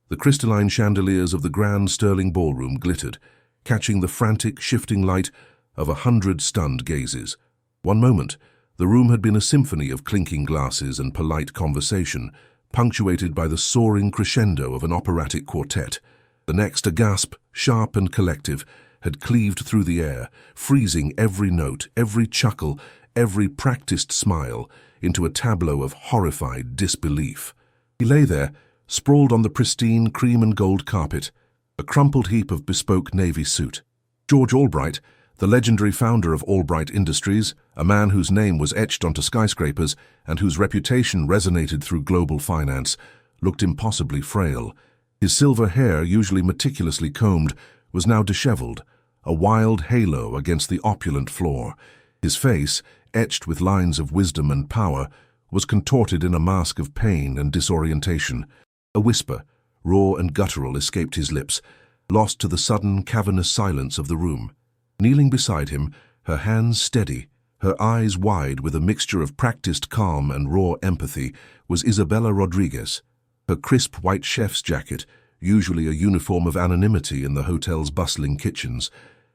The crystalline chandeliers of the grand Sterling ballroom glittered, catching the frantic, shifting light of 100 stunned gazes. One moment, the room had been a symphony of clinking glasses and polite conversation, punctuated by the soaring crescendo of an operatic quartet. The next, a gasp, sharp and collective, had cleaved through the air, freezing every note, every chuckle, every practiced smile into a tableau of horrified disbelief. He lay there, sprawled on the pristine cream and gold carpet, a crumpled heap of bespoke navy suit. George Albright, the legendary founder of Albright Industries, a man whose name was etched onto skyscrapers and whose reputation resonated through global finance, looked impossibly frail. His silver hair, usually meticulously combed, was now disheveled, a wild halo against the opulent floor. His face, etched with lines of wisdom and power, was contorted in a mask of pain and disorientation. A whisper, raw and guttural, escaped his lips, lost to the sudden, cavernous silence of the room. Kneeling beside him, her hands steady, her eyes wide with a mixture of practiced calm and raw empathy, was Isabella Rodriguez. Her crisp white chef's jacket, usually a uniform of anonymity in the hotel's bustling kitchens,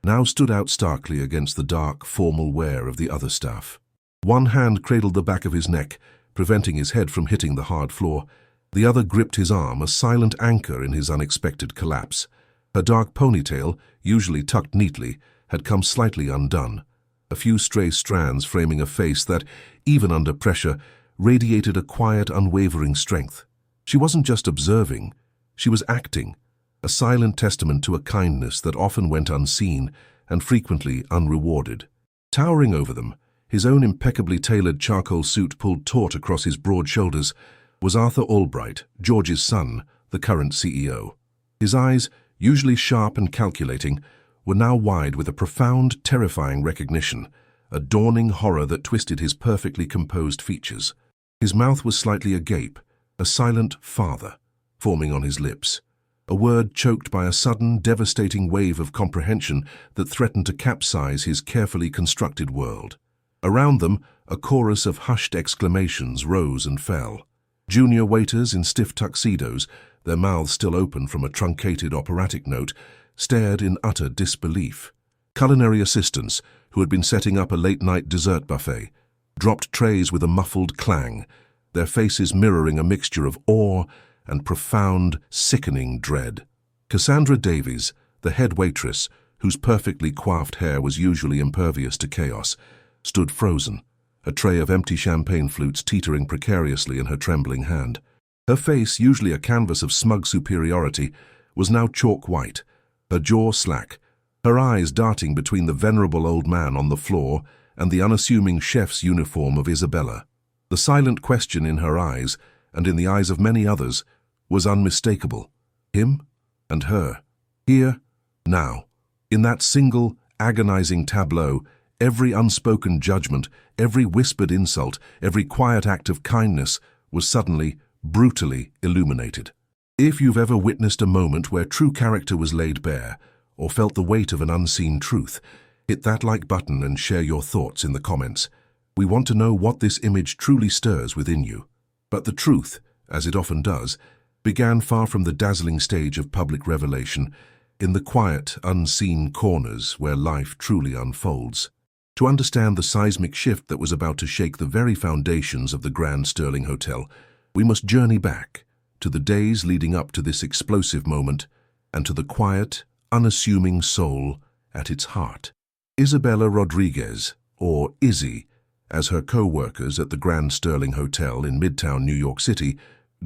now stood out starkly against the dark, formal wear of the other staff. One hand cradled the back of his neck, preventing his head from hitting the hard floor. The other gripped his arm, a silent anchor in his unexpected collapse. Her dark ponytail, usually tucked neatly, had come slightly undone, a few stray strands framing a face that, even under pressure, radiated a quiet, unwavering strength. She wasn't just observing, she was acting, a silent testament to a kindness that often went unseen and frequently unrewarded. Towering over them, his own impeccably tailored charcoal suit pulled taut across his broad shoulders, was Arthur Albright, George's son, the current CEO. His eyes, usually sharp and calculating, were now wide with a profound, terrifying recognition, a dawning horror that twisted his perfectly composed features. His mouth was slightly agape, a silent father forming on his lips, a word choked by a sudden, devastating wave of comprehension that threatened to capsize his carefully constructed world. Around them, a chorus of hushed exclamations rose and fell. Junior waiters in stiff tuxedos, their mouths still open from a truncated operatic note, stared in utter disbelief. Culinary assistants, who had been setting up a late-night dessert buffet, dropped trays with a muffled clang, their faces mirroring a mixture of awe and profound, sickening dread. Cassandra Davies, the head waitress, whose perfectly coiffed hair was usually impervious to chaos, stood frozen, a tray of empty champagne flutes teetering precariously in her trembling hand. Her face, usually a canvas of smug superiority, was now chalk white, her jaw slack, her eyes darting between the venerable old man on the floor and the unassuming chef's uniform of Isabella. The silent question in her eyes, and in the eyes of many others, was unmistakable. Him and her. Here, now. In that single, agonizing tableau, every unspoken judgment, every whispered insult, every quiet act of kindness was suddenly, brutally illuminated. If you've ever witnessed a moment where true character was laid bare, or felt the weight of an unseen truth, hit that like button and share your thoughts in the comments. We want to know what this image truly stirs within you. But the truth, as it often does, began far from the dazzling stage of public revelation, in the quiet, unseen corners where life truly unfolds. To understand the seismic shift that was about to shake the very foundations of the Grand Sterling Hotel, we must journey back to the days leading up to this explosive moment and to the quiet, unassuming soul at its heart. Isabella Rodriguez, or Izzy, as her co-workers at the Grand Sterling Hotel in Midtown New York City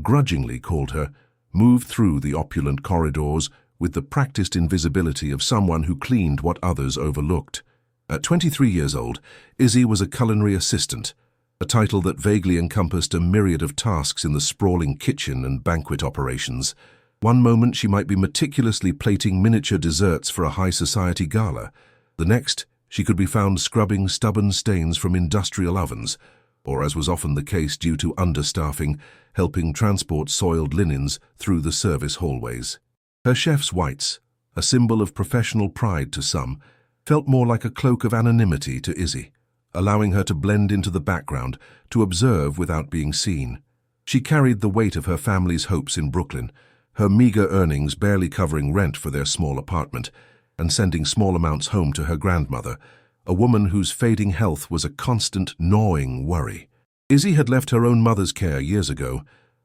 grudgingly called her, moved through the opulent corridors with the practiced invisibility of someone who cleaned what others overlooked. At 23 years old, Izzy was a culinary assistant, a title that vaguely encompassed a myriad of tasks in the sprawling kitchen and banquet operations. One moment she might be meticulously plating miniature desserts for a high society gala. The next, she could be found scrubbing stubborn stains from industrial ovens, or as was often the case due to understaffing, helping transport soiled linens through the service hallways. Her chef's whites, a symbol of professional pride to some, felt more like a cloak of anonymity to Izzy, allowing her to blend into the background, to observe without being seen. She carried the weight of her family's hopes in Brooklyn, her meager earnings barely covering rent for their small apartment and sending small amounts home to her grandmother, a woman whose fading health was a constant, gnawing worry. Izzy had left her own mother's care years ago,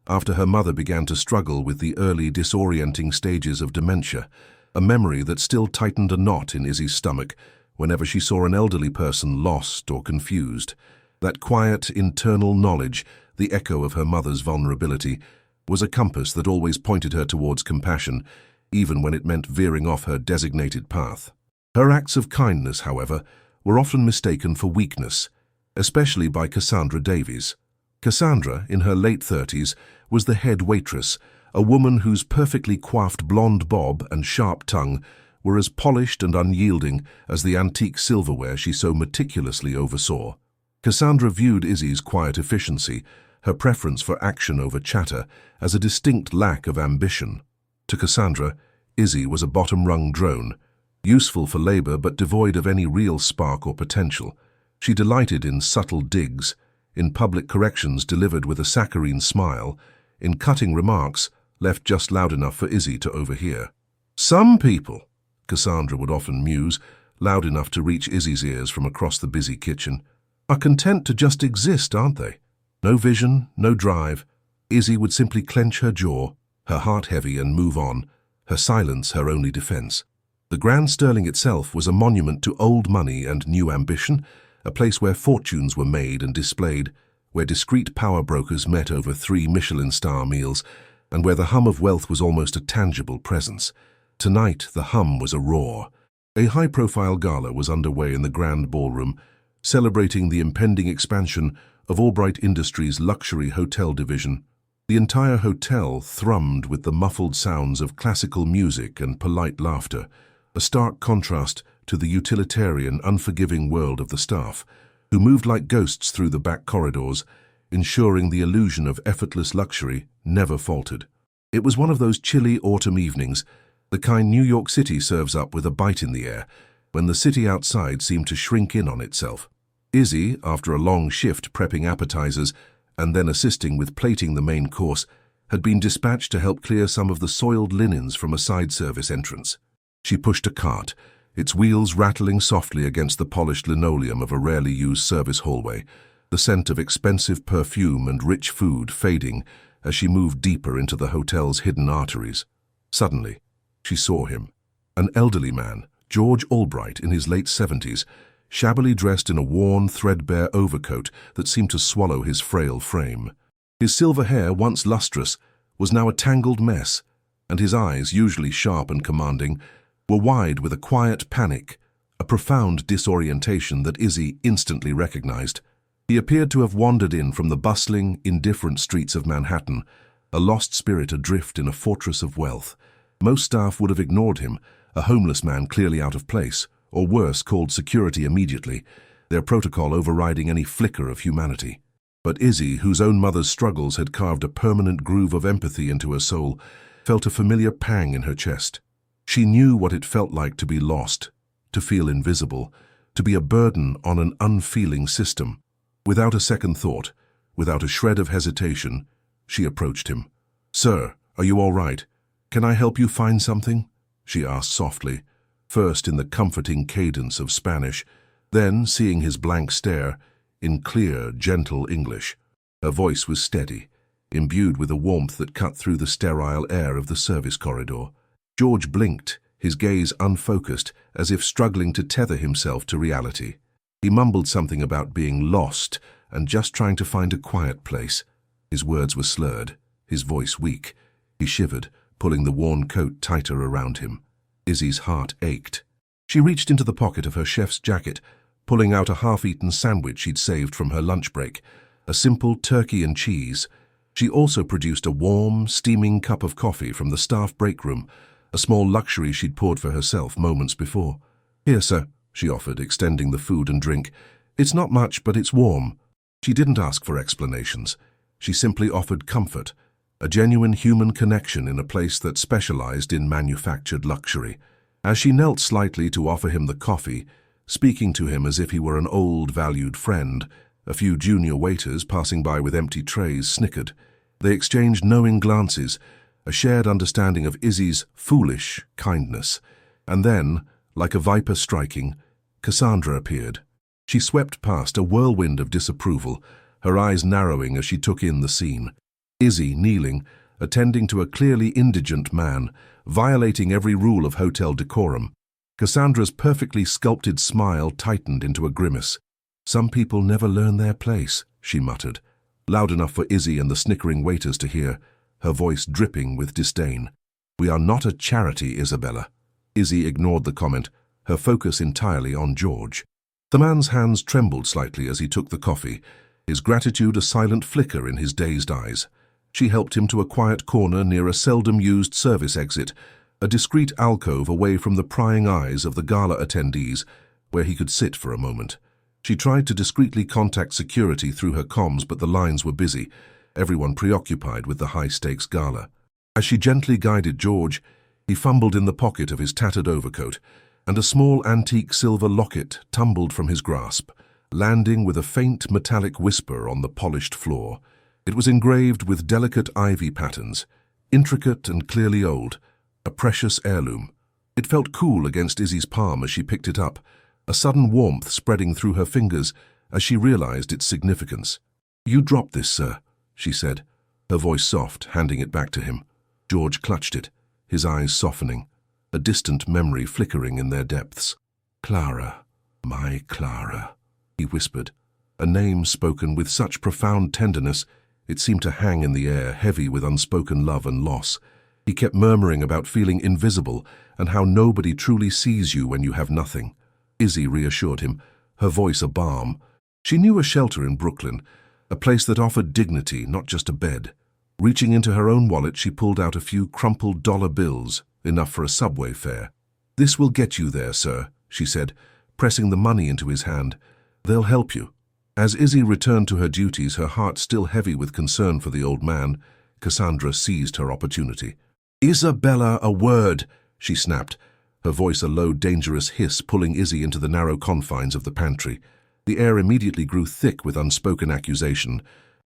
after her mother began to struggle with the early disorienting stages of dementia, a memory that still tightened a knot in Izzy's stomach whenever she saw an elderly person lost or confused. That quiet, internal knowledge, the echo of her mother's vulnerability, was a compass that always pointed her towards compassion, even when it meant veering off her designated path. Her acts of kindness, however, were often mistaken for weakness, especially by Cassandra Davies. Cassandra, in her late 30s, was the head waitress, a woman whose perfectly coiffed blonde bob and sharp tongue were as polished and unyielding as the antique silverware she so meticulously oversaw. Cassandra viewed Izzy's quiet efficiency, her preference for action over chatter, as a distinct lack of ambition. To Cassandra, Izzy was a bottom-rung drone, useful for labor but devoid of any real spark or potential. She delighted in subtle digs, in public corrections delivered with a saccharine smile, in cutting remarks left just loud enough for Izzy to overhear. "Some people," Cassandra would often muse, loud enough to reach Izzy's ears from across the busy kitchen, "are content to just exist, aren't they? No vision, no drive." Izzy would simply clench her jaw, her heart heavy, and move on, her silence her only defense. The Grand Sterling itself was a monument to old money and new ambition, a place where fortunes were made and displayed, where discreet power brokers met over 3 Michelin star meals, and where the hum of wealth was almost a tangible presence. Tonight, the hum was a roar. A high-profile gala was underway in the Grand Ballroom, celebrating the impending expansion of Albright Industries' luxury hotel division. The entire hotel thrummed with the muffled sounds of classical music and polite laughter, a stark contrast to the utilitarian, unforgiving world of the staff, who moved like ghosts through the back corridors, ensuring the illusion of effortless luxury never faltered. It was one of those chilly autumn evenings, the kind New York City serves up with a bite in the air, when the city outside seemed to shrink in on itself. Izzy, after a long shift prepping appetizers and then assisting with plating the main course, had been dispatched to help clear some of the soiled linens from a side service entrance. She pushed a cart, its wheels rattling softly against the polished linoleum of a rarely used service hallway, the scent of expensive perfume and rich food fading as she moved deeper into the hotel's hidden arteries. Suddenly, she saw him, an elderly man, George Albright, in his late 70s, shabbily dressed in a worn, threadbare overcoat that seemed to swallow his frail frame. His silver hair, once lustrous, was now a tangled mess, and his eyes, usually sharp and commanding, were wide with a quiet panic, a profound disorientation that Izzy instantly recognized. He appeared to have wandered in from the bustling, indifferent streets of Manhattan, a lost spirit adrift in a fortress of wealth. Most staff would have ignored him, a homeless man clearly out of place, or worse, called security immediately, their protocol overriding any flicker of humanity. But Izzy, whose own mother's struggles had carved a permanent groove of empathy into her soul, felt a familiar pang in her chest. She knew what it felt like to be lost, to feel invisible, to be a burden on an unfeeling system. Without a second thought, without a shred of hesitation, she approached him. "Sir, are you all right? Can I help you find something?" she asked softly, first in the comforting cadence of Spanish, then, seeing his blank stare, in clear, gentle English. Her voice was steady, imbued with a warmth that cut through the sterile air of the service corridor. George blinked, his gaze unfocused, as if struggling to tether himself to reality. He mumbled something about being lost and just trying to find a quiet place. His words were slurred, his voice weak. He shivered, pulling the worn coat tighter around him. Izzy's heart ached. She reached into the pocket of her chef's jacket, pulling out a half-eaten sandwich she'd saved from her lunch break, a simple turkey and cheese. She also produced a warm, steaming cup of coffee from the staff break room, a small luxury she'd poured for herself moments before. "Here, sir," she offered, extending the food and drink. "It's not much, but it's warm." She didn't ask for explanations. She simply offered comfort, a genuine human connection in a place that specialized in manufactured luxury. As she knelt slightly to offer him the coffee, speaking to him as if he were an old, valued friend, a few junior waiters passing by with empty trays snickered. They exchanged knowing glances, a shared understanding of Izzy's foolish kindness. And then, like a viper striking, Cassandra appeared. She swept past, a whirlwind of disapproval, her eyes narrowing as she took in the scene. Izzy, kneeling, attending to a clearly indigent man, violating every rule of hotel decorum. Cassandra's perfectly sculpted smile tightened into a grimace. "Some people never learn their place," she muttered, loud enough for Izzy and the snickering waiters to hear, her voice dripping with disdain. "We are not a charity, Isabella." Izzy ignored the comment, her focus entirely on George. The man's hands trembled slightly as he took the coffee, his gratitude a silent flicker in his dazed eyes. She helped him to a quiet corner near a seldom-used service exit, a discreet alcove away from the prying eyes of the gala attendees, where he could sit for a moment. She tried to discreetly contact security through her comms, but the lines were busy, everyone preoccupied with the high-stakes gala. As she gently guided George, he fumbled in the pocket of his tattered overcoat, and a small antique silver locket tumbled from his grasp, landing with a faint metallic whisper on the polished floor. It was engraved with delicate ivy patterns, intricate and clearly old, a precious heirloom. It felt cool against Izzy's palm as she picked it up, a sudden warmth spreading through her fingers as she realized its significance. "You dropped this, sir," she said, her voice soft, handing it back to him. George clutched it, his eyes softening, a distant memory flickering in their depths. "Clara, my Clara," he whispered, a name spoken with such profound tenderness it seemed to hang in the air, heavy with unspoken love and loss. He kept murmuring about feeling invisible and how nobody truly sees you when you have nothing. Izzy reassured him, her voice a balm. She knew a shelter in Brooklyn, a place that offered dignity, not just a bed. Reaching into her own wallet, she pulled out a few crumpled dollar bills, enough for a subway fare. "This will get you there, sir," she said, pressing the money into his hand. "They'll help you." As Izzy returned to her duties, her heart still heavy with concern for the old man, Cassandra seized her opportunity. "Isabella, a word!" she snapped, her voice a low, dangerous hiss pulling Izzy into the narrow confines of the pantry. The air immediately grew thick with unspoken accusation.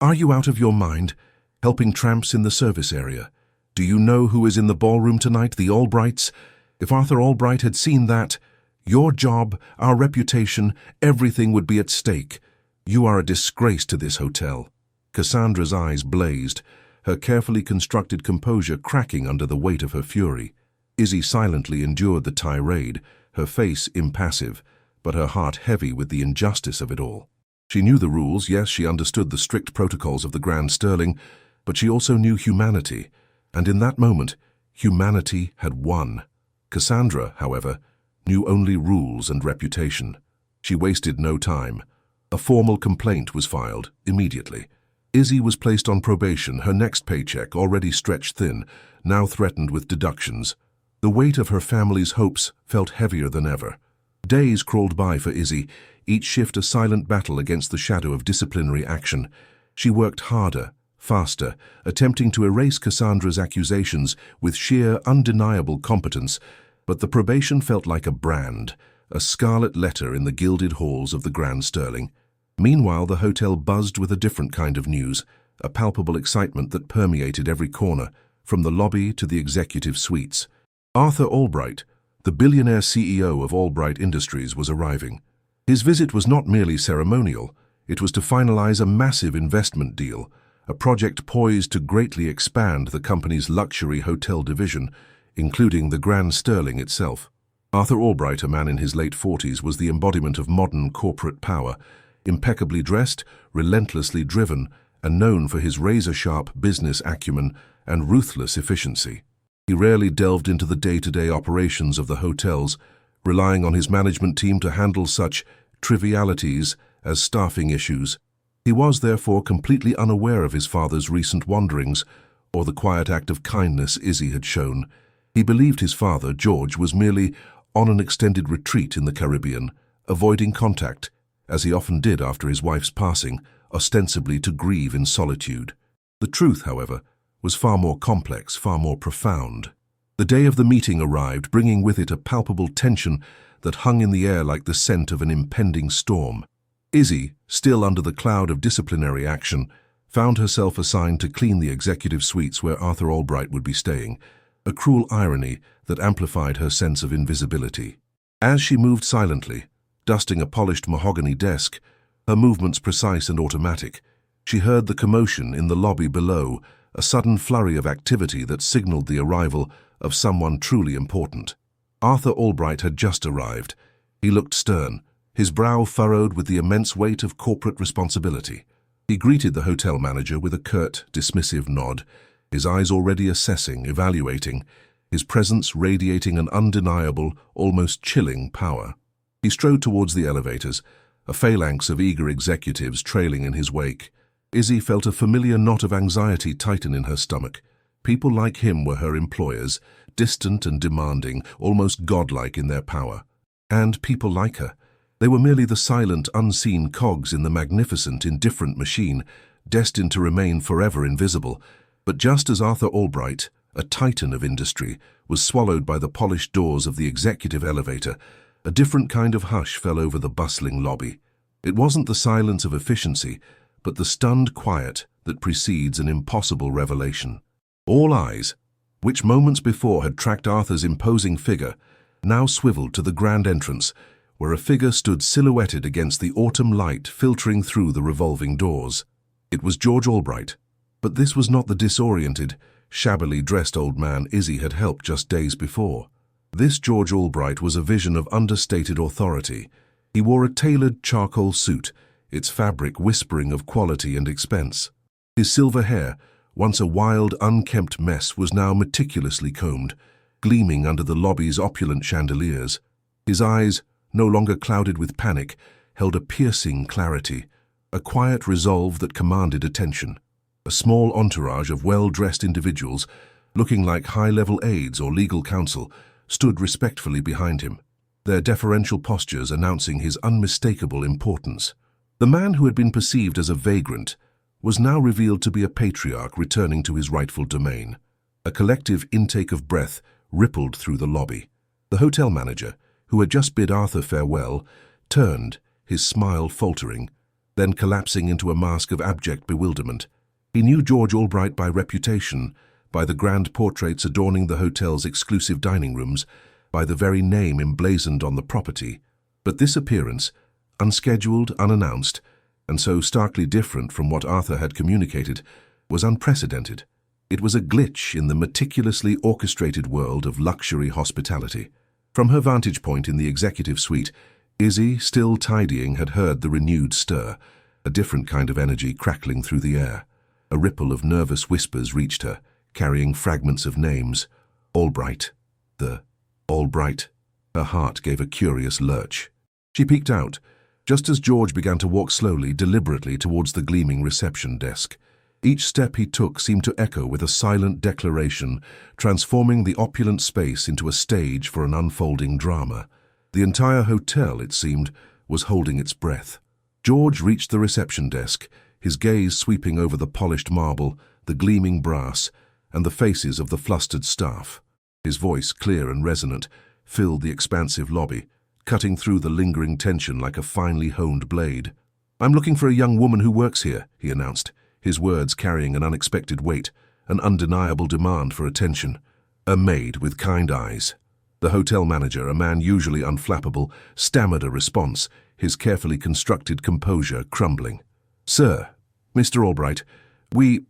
"Are you out of your mind? Helping tramps in the service area? Do you know who is in the ballroom tonight, the Albrights? If Arthur Albright had seen that, your job, our reputation, everything would be at stake. You are a disgrace to this hotel." Cassandra's eyes blazed, her carefully constructed composure cracking under the weight of her fury. Izzy silently endured the tirade, her face impassive, but her heart heavy with the injustice of it all. She knew the rules, yes, she understood the strict protocols of the Grand Sterling, but she also knew humanity, and in that moment, humanity had won. Cassandra, however, knew only rules and reputation. She wasted no time. A formal complaint was filed immediately. Izzy was placed on probation, her next paycheck, already stretched thin, now threatened with deductions. The weight of her family's hopes felt heavier than ever. Days crawled by for Izzy, each shift a silent battle against the shadow of disciplinary action. She worked harder, faster, attempting to erase Cassandra's accusations with sheer, undeniable competence, but the probation felt like a brand, a scarlet letter in the gilded halls of the Grand Sterling. Meanwhile, the hotel buzzed with a different kind of news, a palpable excitement that permeated every corner, from the lobby to the executive suites. Arthur Albright, the billionaire CEO of Albright Industries, was arriving. His visit was not merely ceremonial, it was to finalize a massive investment deal, a project poised to greatly expand the company's luxury hotel division, including the Grand Sterling itself. Arthur Albright, a man in his late 40s, was the embodiment of modern corporate power, impeccably dressed, relentlessly driven, and known for his razor-sharp business acumen and ruthless efficiency. He rarely delved into the day-to-day operations of the hotels, relying on his management team to handle such trivialities as staffing issues. He was, therefore, completely unaware of his father's recent wanderings or the quiet act of kindness Izzy had shown. He believed his father, George, was merely on an extended retreat in the Caribbean, avoiding contact, as he often did after his wife's passing, ostensibly to grieve in solitude. The truth, however, was far more complex, far more profound. The day of the meeting arrived, bringing with it a palpable tension that hung in the air like the scent of an impending storm. Izzy, still under the cloud of disciplinary action, found herself assigned to clean the executive suites where Arthur Albright would be staying, a cruel irony that amplified her sense of invisibility. As she moved silently, dusting a polished mahogany desk, her movements precise and automatic, she heard the commotion in the lobby below, a sudden flurry of activity that signaled the arrival of someone truly important. Arthur Albright had just arrived. He looked stern, his brow furrowed with the immense weight of corporate responsibility. He greeted the hotel manager with a curt, dismissive nod, his eyes already assessing, evaluating, his presence radiating an undeniable, almost chilling power. He strode towards the elevators, a phalanx of eager executives trailing in his wake. Izzy felt a familiar knot of anxiety tighten in her stomach. People like him were her employers, distant and demanding, almost godlike in their power. And people like her. They were merely the silent, unseen cogs in the magnificent, indifferent machine, destined to remain forever invisible. But just as Arthur Albright, a titan of industry, was swallowed by the polished doors of the executive elevator, a different kind of hush fell over the bustling lobby. It wasn't the silence of efficiency, but the stunned quiet that precedes an impossible revelation. All eyes, which moments before had tracked Arthur's imposing figure, now swiveled to the grand entrance, where a figure stood silhouetted against the autumn light filtering through the revolving doors. It was George Albright. But this was not the disoriented, shabbily dressed old man Izzy had helped just days before. This George Albright was a vision of understated authority. He wore a tailored charcoal suit, its fabric whispering of quality and expense. His silver hair, once a wild, unkempt mess, was now meticulously combed, gleaming under the lobby's opulent chandeliers. His eyes, no longer clouded with panic, held a piercing clarity, a quiet resolve that commanded attention. A small entourage of well-dressed individuals, looking like high-level aides or legal counsel, stood respectfully behind him, their deferential postures announcing his unmistakable importance. The man who had been perceived as a vagrant was now revealed to be a patriarch returning to his rightful domain. A collective intake of breath rippled through the lobby. The hotel manager, who had just bid Arthur farewell, turned, his smile faltering, then collapsing into a mask of abject bewilderment. He knew George Albright by reputation, by the grand portraits adorning the hotel's exclusive dining rooms, by the very name emblazoned on the property. But this appearance, unscheduled, unannounced, and so starkly different from what Arthur had communicated, was unprecedented. It was a glitch in the meticulously orchestrated world of luxury hospitality. From her vantage point in the executive suite, Izzy, still tidying, had heard the renewed stir, a different kind of energy crackling through the air. A ripple of nervous whispers reached her, carrying fragments of names. Albright. The Albright. Her heart gave a curious lurch. She peeked out, just as George began to walk slowly, deliberately towards the gleaming reception desk. Each step he took seemed to echo with a silent declaration, transforming the opulent space into a stage for an unfolding drama. The entire hotel, it seemed, was holding its breath. George reached the reception desk, his gaze sweeping over the polished marble, the gleaming brass, and the faces of the flustered staff. His voice, clear and resonant, filled the expansive lobby, cutting through the lingering tension like a finely honed blade. "I'm looking for a young woman who works here," he announced, his words carrying an unexpected weight, an undeniable demand for attention. A maid with kind eyes. The hotel manager, a man usually unflappable, stammered a response, his carefully constructed composure crumbling. "Sir, Mr. Albright, we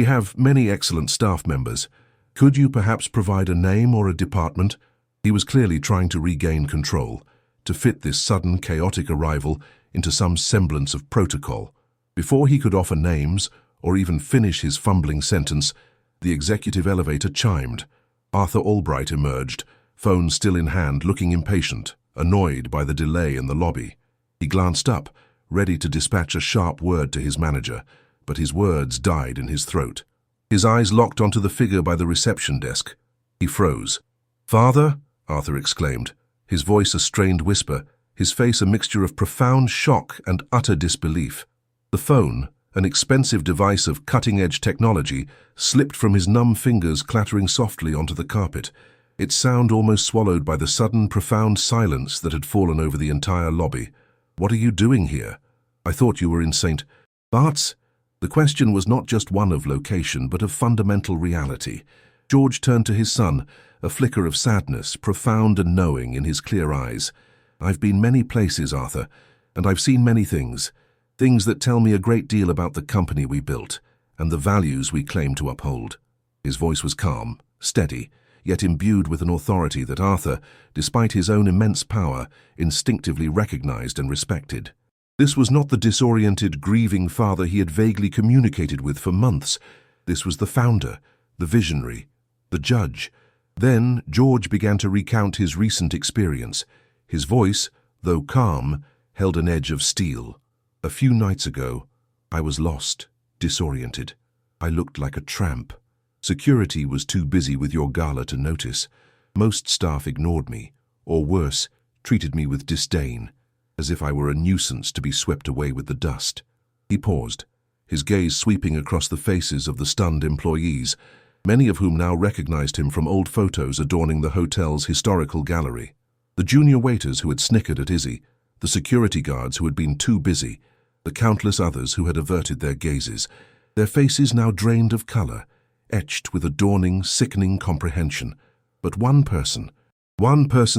have many excellent staff members. Could you perhaps provide a name or a department?" He was clearly trying to regain control, to fit this sudden, chaotic arrival into some semblance of protocol. Before he could offer names, or even finish his fumbling sentence, the executive elevator chimed. Arthur Albright emerged, phone still in hand, looking impatient, annoyed by the delay in the lobby. He glanced up, ready to dispatch a sharp word to his manager, but his words died in his throat. His eyes locked onto the figure by the reception desk. He froze. "Father?" Arthur exclaimed, his voice a strained whisper, his face a mixture of profound shock and utter disbelief. The phone, an expensive device of cutting-edge technology, slipped from his numb fingers, clattering softly onto the carpet, its sound almost swallowed by the sudden, profound silence that had fallen over the entire lobby. "What are you doing here? I thought you were in St. Bart's." The question was not just one of location, but of fundamental reality. George turned to his son, a flicker of sadness, profound and knowing in his clear eyes. "I've been many places, Arthur, and I've seen many things. Things that tell me a great deal about the company we built and the values we claim to uphold." His voice was calm, steady, yet imbued with an authority that Arthur, despite his own immense power, instinctively recognized and respected. This was not the disoriented, grieving father he had vaguely communicated with for months. This was the founder, the visionary, the judge. Then George began to recount his recent experience. His voice, though calm, held an edge of steel. "A few nights ago, I was lost, disoriented. I looked like a tramp. Security was too busy with your gala to notice. Most staff ignored me, or worse, treated me with disdain, as if I were a nuisance to be swept away with the dust." He paused, his gaze sweeping across the faces of the stunned employees, many of whom now recognized him from old photos adorning the hotel's historical gallery. The junior waiters who had snickered at Izzy, the security guards who had been too busy, the countless others who had averted their gazes, their faces now drained of color, etched with a dawning, sickening comprehension. "But one person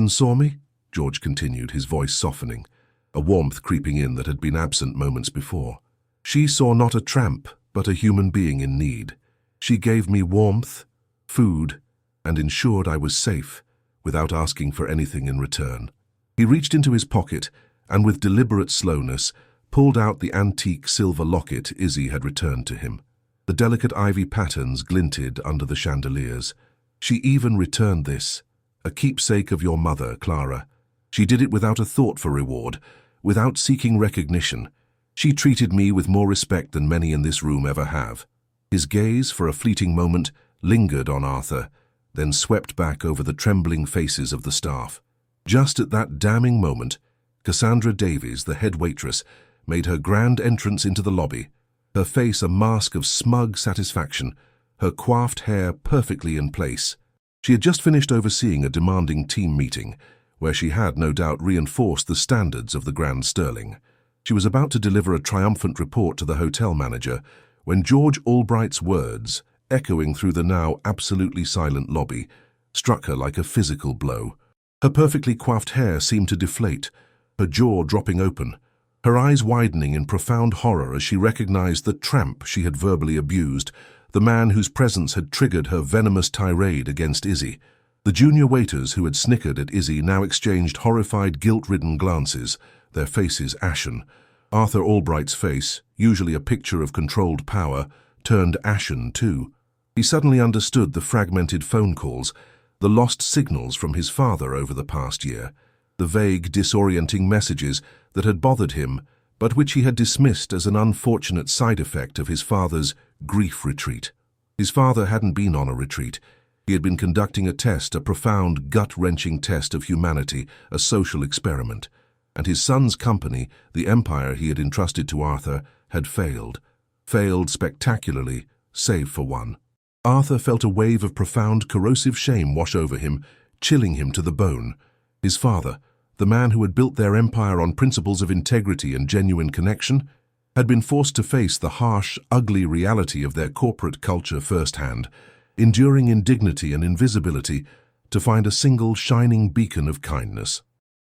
saw me," George continued, his voice softening, a warmth creeping in that had been absent moments before. "She saw not a tramp, but a human being in need. She gave me warmth, food, and ensured I was safe, without asking for anything in return." He reached into his pocket and, with deliberate slowness, pulled out the antique silver locket Izzy had returned to him. The delicate ivy patterns glinted under the chandeliers. "She even returned this, a keepsake of your mother, Clara. She did it without a thought for reward, without seeking recognition. She treated me with more respect than many in this room ever have." His gaze, for a fleeting moment, lingered on Arthur, then swept back over the trembling faces of the staff. Just at that damning moment, Cassandra Davies, the head waitress, made her grand entrance into the lobby, her face a mask of smug satisfaction, her coiffed hair perfectly in place. She had just finished overseeing a demanding team meeting, where she had no doubt reinforced the standards of the Grand Sterling. She was about to deliver a triumphant report to the hotel manager when George Albright's words, echoing through the now absolutely silent lobby, struck her like a physical blow. Her perfectly coiffed hair seemed to deflate, her jaw dropping open, her eyes widening in profound horror as she recognized the tramp she had verbally abused, the man whose presence had triggered her venomous tirade against Izzy. The junior waiters who had snickered at Izzy now exchanged horrified, guilt-ridden glances, their faces ashen. Arthur Albright's face, usually a picture of controlled power, turned ashen too. He suddenly understood the fragmented phone calls, the lost signals from his father over the past year, the vague, disorienting messages that had bothered him, but which he had dismissed as an unfortunate side effect of his father's grief retreat. His father hadn't been on a retreat. He had been conducting a test, a profound, gut-wrenching test of humanity, a social experiment. And his son's company, the empire he had entrusted to Arthur, had failed spectacularly, save for one. Arthur felt a wave of profound, corrosive shame wash over him, chilling him to the bone. His father, the man who had built their empire on principles of integrity and genuine connection, had been forced to face the harsh, ugly reality of their corporate culture firsthand, enduring indignity and invisibility to find a single shining beacon of kindness.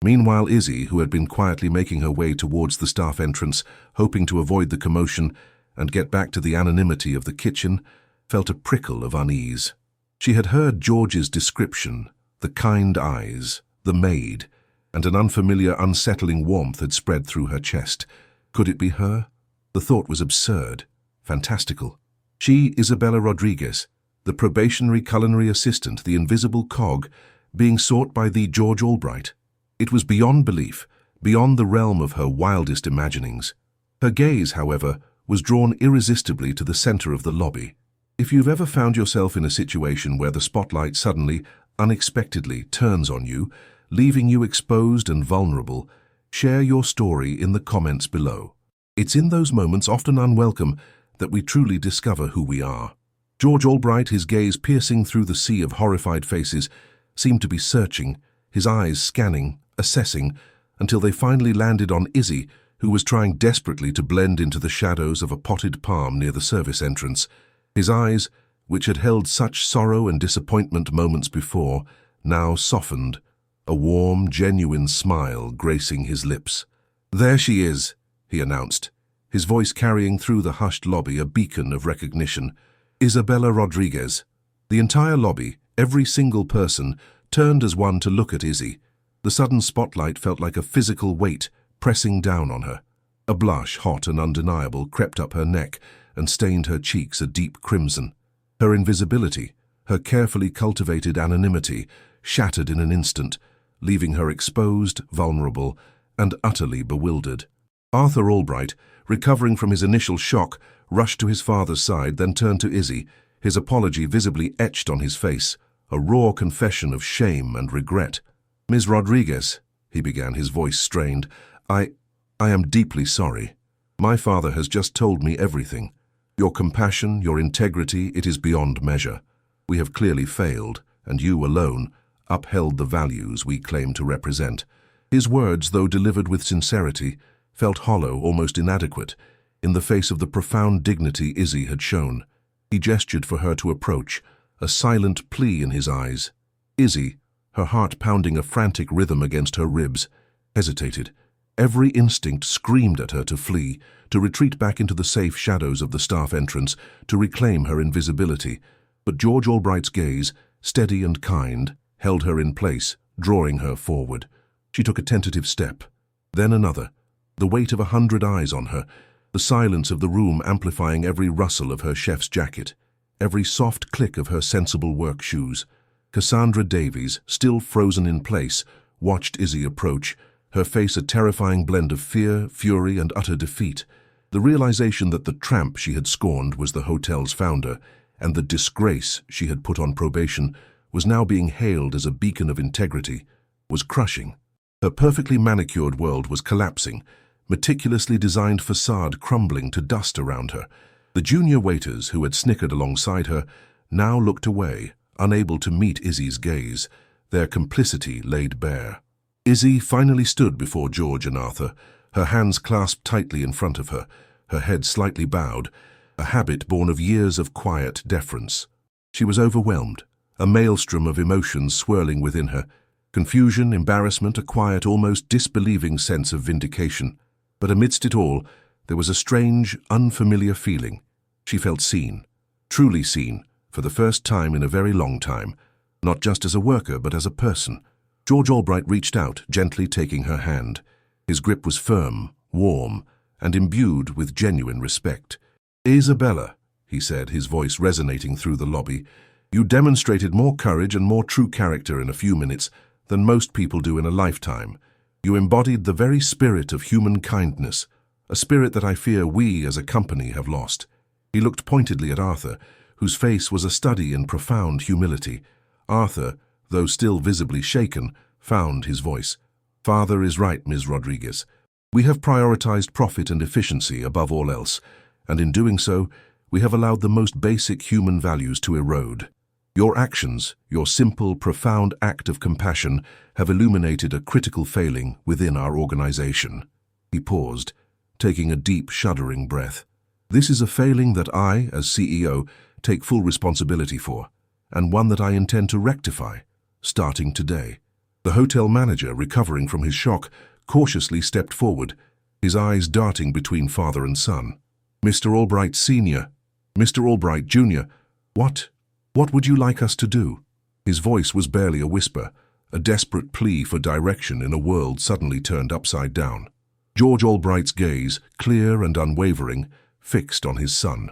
Meanwhile, Izzy, who had been quietly making her way towards the staff entrance, hoping to avoid the commotion and get back to the anonymity of the kitchen, felt a prickle of unease. She had heard George's description, the kind eyes, the maid, and an unfamiliar, unsettling warmth had spread through her chest. Could it be her? The thought was absurd, fantastical. She, Isabella Rodriguez, the probationary culinary assistant, the invisible cog, being sought by the George Albright. It was beyond belief, beyond the realm of her wildest imaginings. Her gaze, however, was drawn irresistibly to the center of the lobby. If you've ever found yourself in a situation where the spotlight suddenly, unexpectedly turns on you, leaving you exposed and vulnerable, share your story in the comments below. It's in those moments, often unwelcome, that we truly discover who we are. George Albright, his gaze piercing through the sea of horrified faces, seemed to be searching, his eyes scanning, assessing, until they finally landed on Izzy, who was trying desperately to blend into the shadows of a potted palm near the service entrance. His eyes, which had held such sorrow and disappointment moments before, now softened, a warm, genuine smile gracing his lips. "There she is," he announced, his voice carrying through the hushed lobby a beacon of recognition. "Isabella Rodriguez." The entire lobby, every single person, turned as one to look at Izzy. The sudden spotlight felt like a physical weight pressing down on her. A blush, hot and undeniable, crept up her neck and stained her cheeks a deep crimson. Her invisibility, her carefully cultivated anonymity, shattered in an instant, leaving her exposed, vulnerable, and utterly bewildered. Arthur Albright, recovering from his initial shock, rushed to his father's side, then turned to Izzy, his apology visibly etched on his face, a raw confession of shame and regret. "Ms. Rodriguez," he began, his voice strained, I am deeply sorry. My father has just told me everything. Your compassion, your integrity, it is beyond measure. We have clearly failed, and you alone upheld the values we claim to represent." His words, though delivered with sincerity, felt hollow, almost inadequate, in the face of the profound dignity Izzy had shown. He gestured for her to approach, a silent plea in his eyes. Izzy, her heart pounding a frantic rhythm against her ribs, hesitated. Every instinct screamed at her to flee, to retreat back into the safe shadows of the staff entrance, to reclaim her invisibility. But George Albright's gaze, steady and kind, held her in place, drawing her forward. She took a tentative step, then another, the weight of 100 eyes on her, the silence of the room amplifying every rustle of her chef's jacket, every soft click of her sensible work shoes. Cassandra Davies, still frozen in place, watched Izzy approach, her face a terrifying blend of fear, fury, and utter defeat. The realization that the tramp she had scorned was the hotel's founder, and the disgrace she had put on probation was now being hailed as a beacon of integrity, was crushing. Her perfectly manicured world was collapsing, meticulously designed facade crumbling to dust around her. The junior waiters who had snickered alongside her now looked away, unable to meet Izzy's gaze, their complicity laid bare. Izzy finally stood before George and Arthur, her hands clasped tightly in front of her, her head slightly bowed, a habit born of years of quiet deference. She was overwhelmed, a maelstrom of emotions swirling within her, confusion, embarrassment, a quiet, almost disbelieving sense of vindication. But amidst it all, there was a strange, unfamiliar feeling. She felt seen, truly seen, for the first time in a very long time, not just as a worker but as a person. George Albright reached out, gently taking her hand. His grip was firm, warm, and imbued with genuine respect. "Isabella," he said, his voice resonating through the lobby, "you demonstrated more courage and more true character in a few minutes than most people do in a lifetime. You embodied the very spirit of human kindness, a spirit that I fear we as a company have lost." He looked pointedly at Arthur, whose face was a study in profound humility. Arthur, though still visibly shaken, found his voice. "Father is right, Ms. Rodriguez. We have prioritized profit and efficiency above all else, and in doing so, we have allowed the most basic human values to erode. Your actions, your simple, profound act of compassion, have illuminated a critical failing within our organization." He paused, taking a deep, shuddering breath. "This is a failing that I, as CEO, take full responsibility for, and one that I intend to rectify, starting today." The hotel manager, recovering from his shock, cautiously stepped forward, his eyes darting between father and son. "Mr. Albright Sr., Mr. Albright Jr., what would you like us to do?" His voice was barely a whisper, a desperate plea for direction in a world suddenly turned upside down. George Albright's gaze, clear and unwavering, fixed on his son.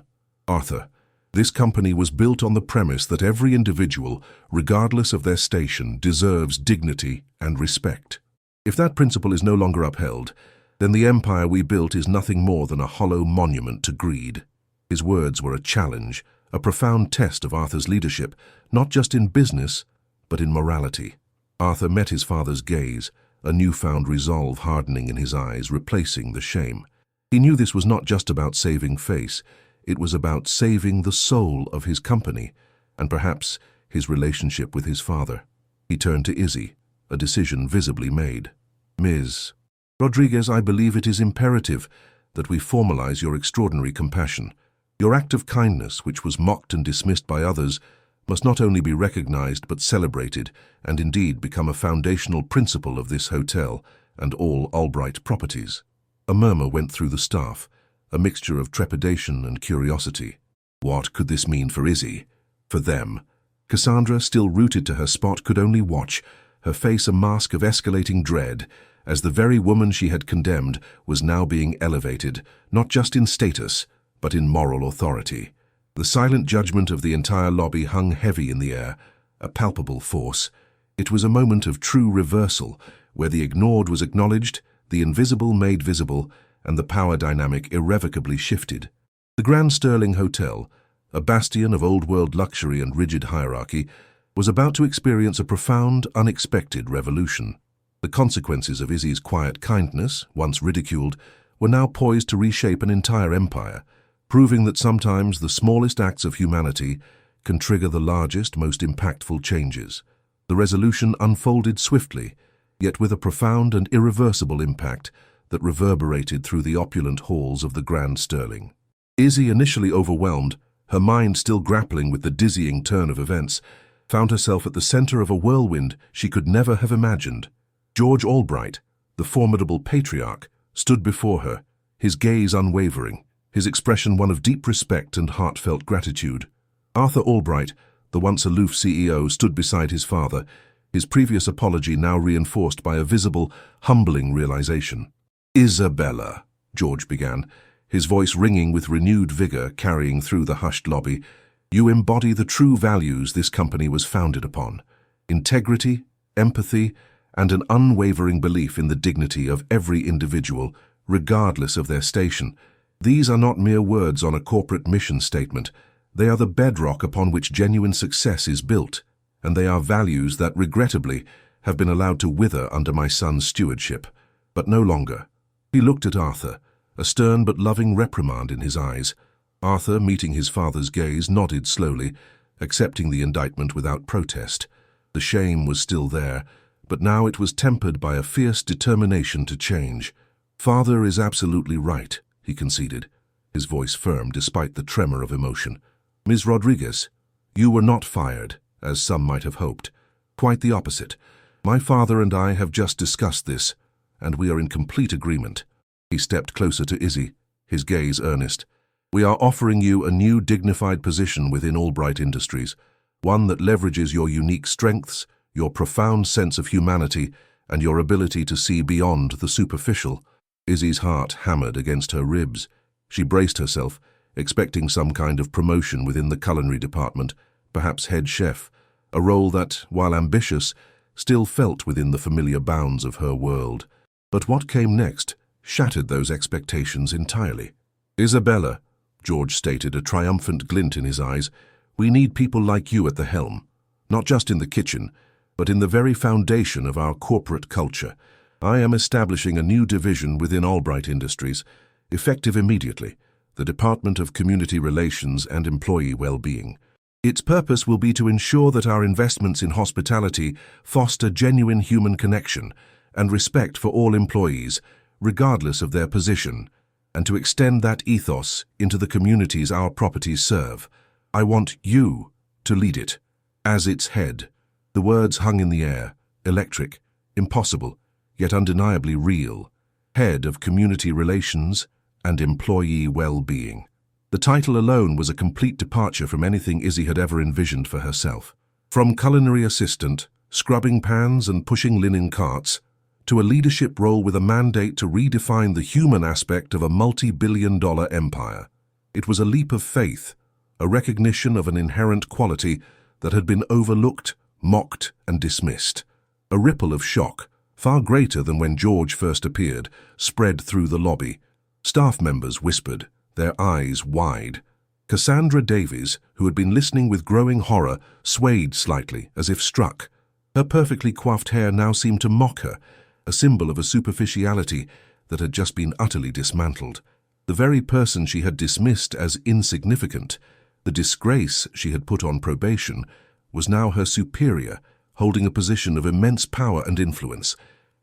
"Arthur, this company was built on the premise that every individual, regardless of their station, deserves dignity and respect. If that principle is no longer upheld, then the empire we built is nothing more than a hollow monument to greed." His words were a challenge, a profound test of Arthur's leadership, not just in business, but in morality. Arthur met his father's gaze, a newfound resolve hardening in his eyes, replacing the shame. He knew this was not just about saving face, it was about saving the soul of his company, and perhaps his relationship with his father. He turned to Izzy, a decision visibly made. "Ms. Rodriguez, I believe it is imperative that we formalize your extraordinary compassion. Your act of kindness, which was mocked and dismissed by others, must not only be recognized but celebrated, and indeed become a foundational principle of this hotel and all Albright properties. A murmur went through the staff, a mixture of trepidation and curiosity. What could this mean for Izzy? For them? Cassandra, still rooted to her spot, could only watch, her face a mask of escalating dread, as the very woman she had condemned was now being elevated, not just in status, but in moral authority. The silent judgment of the entire lobby hung heavy in the air, a palpable force. It was a moment of true reversal, where the ignored was acknowledged, the invisible made visible, and the power dynamic irrevocably shifted. The Grand Sterling Hotel, a bastion of old-world luxury and rigid hierarchy, was about to experience a profound, unexpected revolution. The consequences of Izzy's quiet kindness, once ridiculed, were now poised to reshape an entire empire, proving that sometimes the smallest acts of humanity can trigger the largest, most impactful changes. The resolution unfolded swiftly, yet with a profound and irreversible impact that reverberated through the opulent halls of the Grand Sterling. Izzy, initially overwhelmed, her mind still grappling with the dizzying turn of events, found herself at the center of a whirlwind she could never have imagined. George Albright, the formidable patriarch, stood before her, his gaze unwavering, his expression one of deep respect and heartfelt gratitude. Arthur Albright, the once aloof CEO, stood beside his father, his previous apology now reinforced by a visible, humbling realization. "Isabella," George began, his voice ringing with renewed vigor carrying through the hushed lobby, "you embody the true values this company was founded upon: integrity, empathy, and an unwavering belief in the dignity of every individual, regardless of their station. These are not mere words on a corporate mission statement. They are the bedrock upon which genuine success is built, and they are values that, regrettably, have been allowed to wither under my son's stewardship. But no longer." He looked at Arthur, a stern but loving reprimand in his eyes. Arthur, meeting his father's gaze, nodded slowly, accepting the indictment without protest. The shame was still there, but now it was tempered by a fierce determination to change. "Father is absolutely right," he conceded, his voice firm despite the tremor of emotion. "Ms. Rodriguez, you were not fired, as some might have hoped. Quite the opposite. My father and I have just discussed this, and we are in complete agreement." He stepped closer to Izzy, his gaze earnest. "We are offering you a new dignified position within Albright Industries, one that leverages your unique strengths, your profound sense of humanity, and your ability to see beyond the superficial." Izzy's heart hammered against her ribs. She braced herself, expecting some kind of promotion within the culinary department, perhaps head chef, a role that, while ambitious, still felt within the familiar bounds of her world. But what came next shattered those expectations entirely. "Isabella," George stated, a triumphant glint in his eyes, "we need people like you at the helm, not just in the kitchen, but in the very foundation of our corporate culture. I am establishing a new division within Albright Industries, effective immediately, the Department of Community Relations and Employee Well-Being. Its purpose will be to ensure that our investments in hospitality foster genuine human connection and respect for all employees, regardless of their position, and to extend that ethos into the communities our properties serve. I want you to lead it, as its head." The words hung in the air, electric, impossible, yet undeniably real. Head of Community Relations and Employee Well-Being. The title alone was a complete departure from anything Izzy had ever envisioned for herself. From culinary assistant, scrubbing pans and pushing linen carts, to a leadership role with a mandate to redefine the human aspect of a multi-billion-dollar empire. It was a leap of faith, a recognition of an inherent quality that had been overlooked, mocked, and dismissed. A ripple of shock, far greater than when George first appeared, spread through the lobby. Staff members whispered, their eyes wide. Cassandra Davies, who had been listening with growing horror, swayed slightly, as if struck. Her perfectly coiffed hair now seemed to mock her, a symbol of a superficiality that had just been utterly dismantled. The very person she had dismissed as insignificant, the disgrace she had put on probation, was now her superior, holding a position of immense power and influence.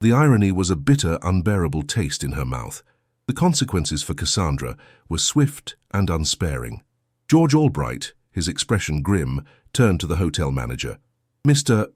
The irony was a bitter, unbearable taste in her mouth. The consequences for Cassandra were swift and unsparing. George Albright, his expression grim, turned to the hotel manager. "Mr.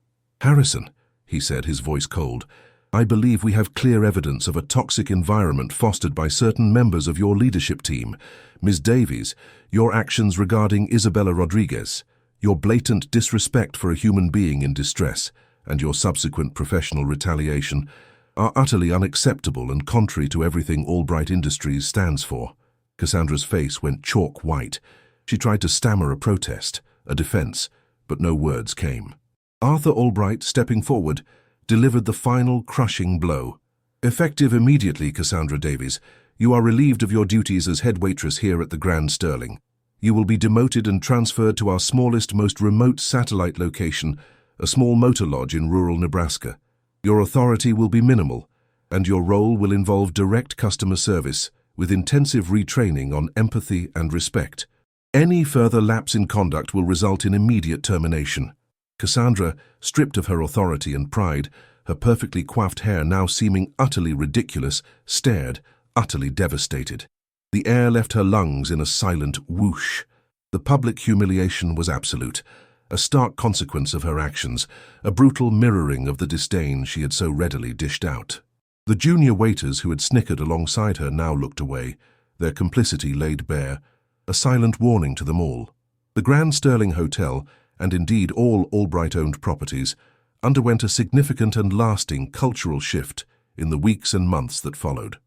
Harrison," he said, his voice cold, "I believe we have clear evidence of a toxic environment fostered by certain members of your leadership team. Ms. Davies, your actions regarding Isabella Rodriguez, your blatant disrespect for a human being in distress, and your subsequent professional retaliation are utterly unacceptable and contrary to everything Albright Industries stands for." Cassandra's face went chalk white. She tried to stammer a protest, a defense, but no words came. Arthur Albright, stepping forward, delivered the final crushing blow. "Effective immediately, Cassandra Davies, you are relieved of your duties as head waitress here at the Grand Sterling. You will be demoted and transferred to our smallest, most remote satellite location, a small motor lodge in rural Nebraska. Your authority will be minimal, and your role will involve direct customer service, with intensive retraining on empathy and respect. Any further lapse in conduct will result in immediate termination." Cassandra, stripped of her authority and pride, her perfectly coiffed hair now seeming utterly ridiculous, stared, utterly devastated. The air left her lungs in a silent whoosh. The public humiliation was absolute, a stark consequence of her actions, a brutal mirroring of the disdain she had so readily dished out. The junior waiters who had snickered alongside her now looked away, their complicity laid bare, a silent warning to them all. The Grand Sterling Hotel, and indeed all Albright-owned properties, underwent a significant and lasting cultural shift in the weeks and months that followed.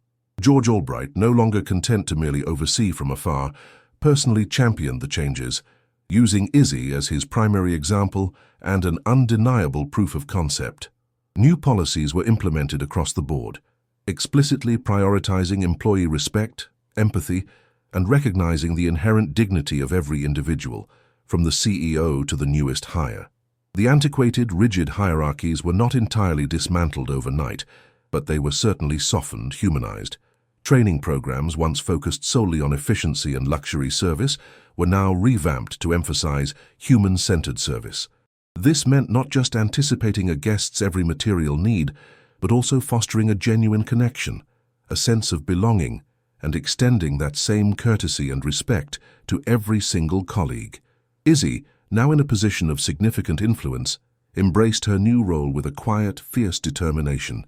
George Albright, no longer content to merely oversee from afar, personally championed the changes, using Izzy as his primary example and an undeniable proof of concept. New policies were implemented across the board, explicitly prioritizing employee respect, empathy, and recognizing the inherent dignity of every individual, from the CEO to the newest hire. The antiquated, rigid hierarchies were not entirely dismantled overnight, but they were certainly softened, humanized. Training programs, once focused solely on efficiency and luxury service, were now revamped to emphasize human-centered service. This meant not just anticipating a guest's every material need, but also fostering a genuine connection, a sense of belonging, and extending that same courtesy and respect to every single colleague. Izzy, now in a position of significant influence, embraced her new role with a quiet, fierce determination.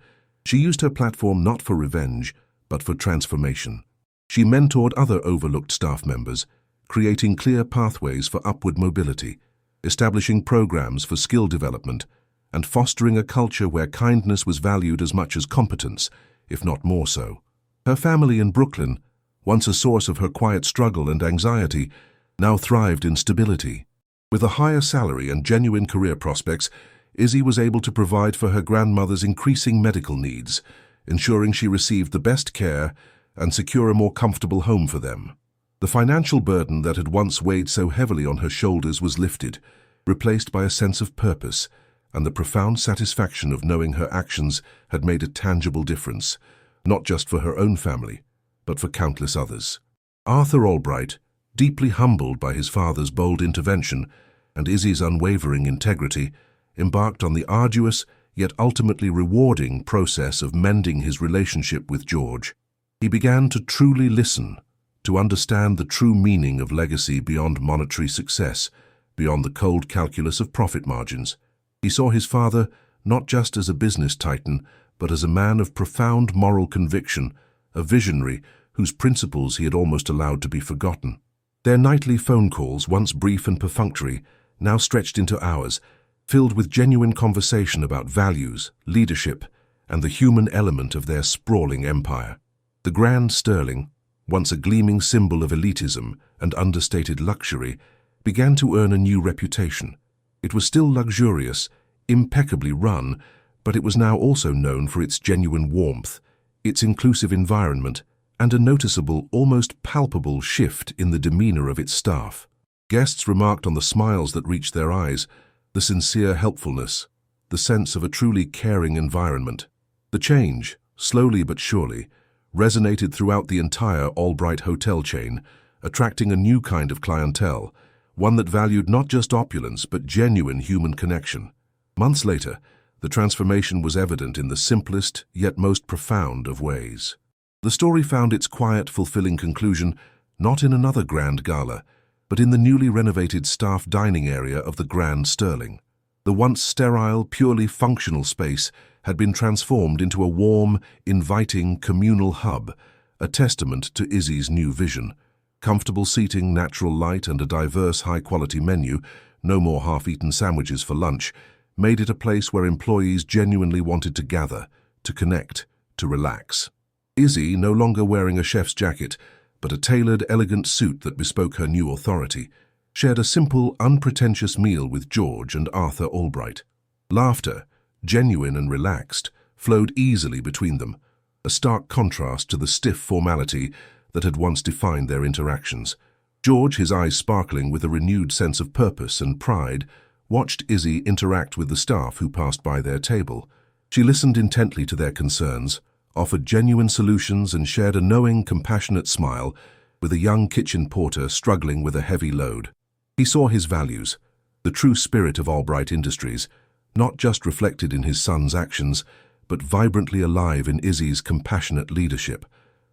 She used her platform not for revenge, but for transformation. She mentored other overlooked staff members, creating clear pathways for upward mobility, establishing programs for skill development, and fostering a culture where kindness was valued as much as competence, if not more so. Her family in Brooklyn, once a source of her quiet struggle and anxiety, now thrived in stability. With a higher salary and genuine career prospects, Izzy was able to provide for her grandmother's increasing medical needs, ensuring she received the best care and secure a more comfortable home for them. The financial burden that had once weighed so heavily on her shoulders was lifted, replaced by a sense of purpose and the profound satisfaction of knowing her actions had made a tangible difference, not just for her own family, but for countless others. Arthur Albright, deeply humbled by his father's bold intervention and Izzy's unwavering integrity, embarked on the arduous yet ultimately rewarding process of mending his relationship with George. He began to truly listen, to understand the true meaning of legacy beyond monetary success, beyond the cold calculus of profit margins. He saw his father not just as a business titan, but as a man of profound moral conviction, a visionary whose principles he had almost allowed to be forgotten. Their nightly phone calls, once brief and perfunctory, now stretched into hours, filled with genuine conversation about values, leadership, and the human element of their sprawling empire. The Grand Sterling, once a gleaming symbol of elitism and understated luxury, began to earn a new reputation. It was still luxurious, impeccably run, but it was now also known for its genuine warmth, its inclusive environment, and a noticeable, almost palpable shift in the demeanor of its staff. Guests remarked on the smiles that reached their eyes, the sincere helpfulness, the sense of a truly caring environment. The change, slowly but surely, resonated throughout the entire Albright hotel chain, attracting a new kind of clientele, one that valued not just opulence but genuine human connection. Months later, The transformation was evident in the simplest yet most profound of ways. The story found its quiet, fulfilling conclusion not in another grand gala, but in the newly renovated staff dining area of the Grand Sterling. The once sterile, purely functional space had been transformed into a warm, inviting communal hub, a testament to Izzy's new vision. Comfortable seating, natural light, and a diverse, high-quality menu, no more half-eaten sandwiches for lunch, made it a place where employees genuinely wanted to gather, to connect, to relax. Izzy, no longer wearing a chef's jacket, but a tailored, elegant suit that bespoke her new authority, shared a simple, unpretentious meal with George and Arthur Albright. Laughter, genuine and relaxed, flowed easily between them, a stark contrast to the stiff formality that had once defined their interactions. George, his eyes sparkling with a renewed sense of purpose and pride, watched Izzy interact with the staff who passed by their table. She listened intently to their concerns, offered genuine solutions, and shared a knowing, compassionate smile with a young kitchen porter struggling with a heavy load. He saw his values, the true spirit of Albright Industries, not just reflected in his son's actions, but vibrantly alive in Izzy's compassionate leadership.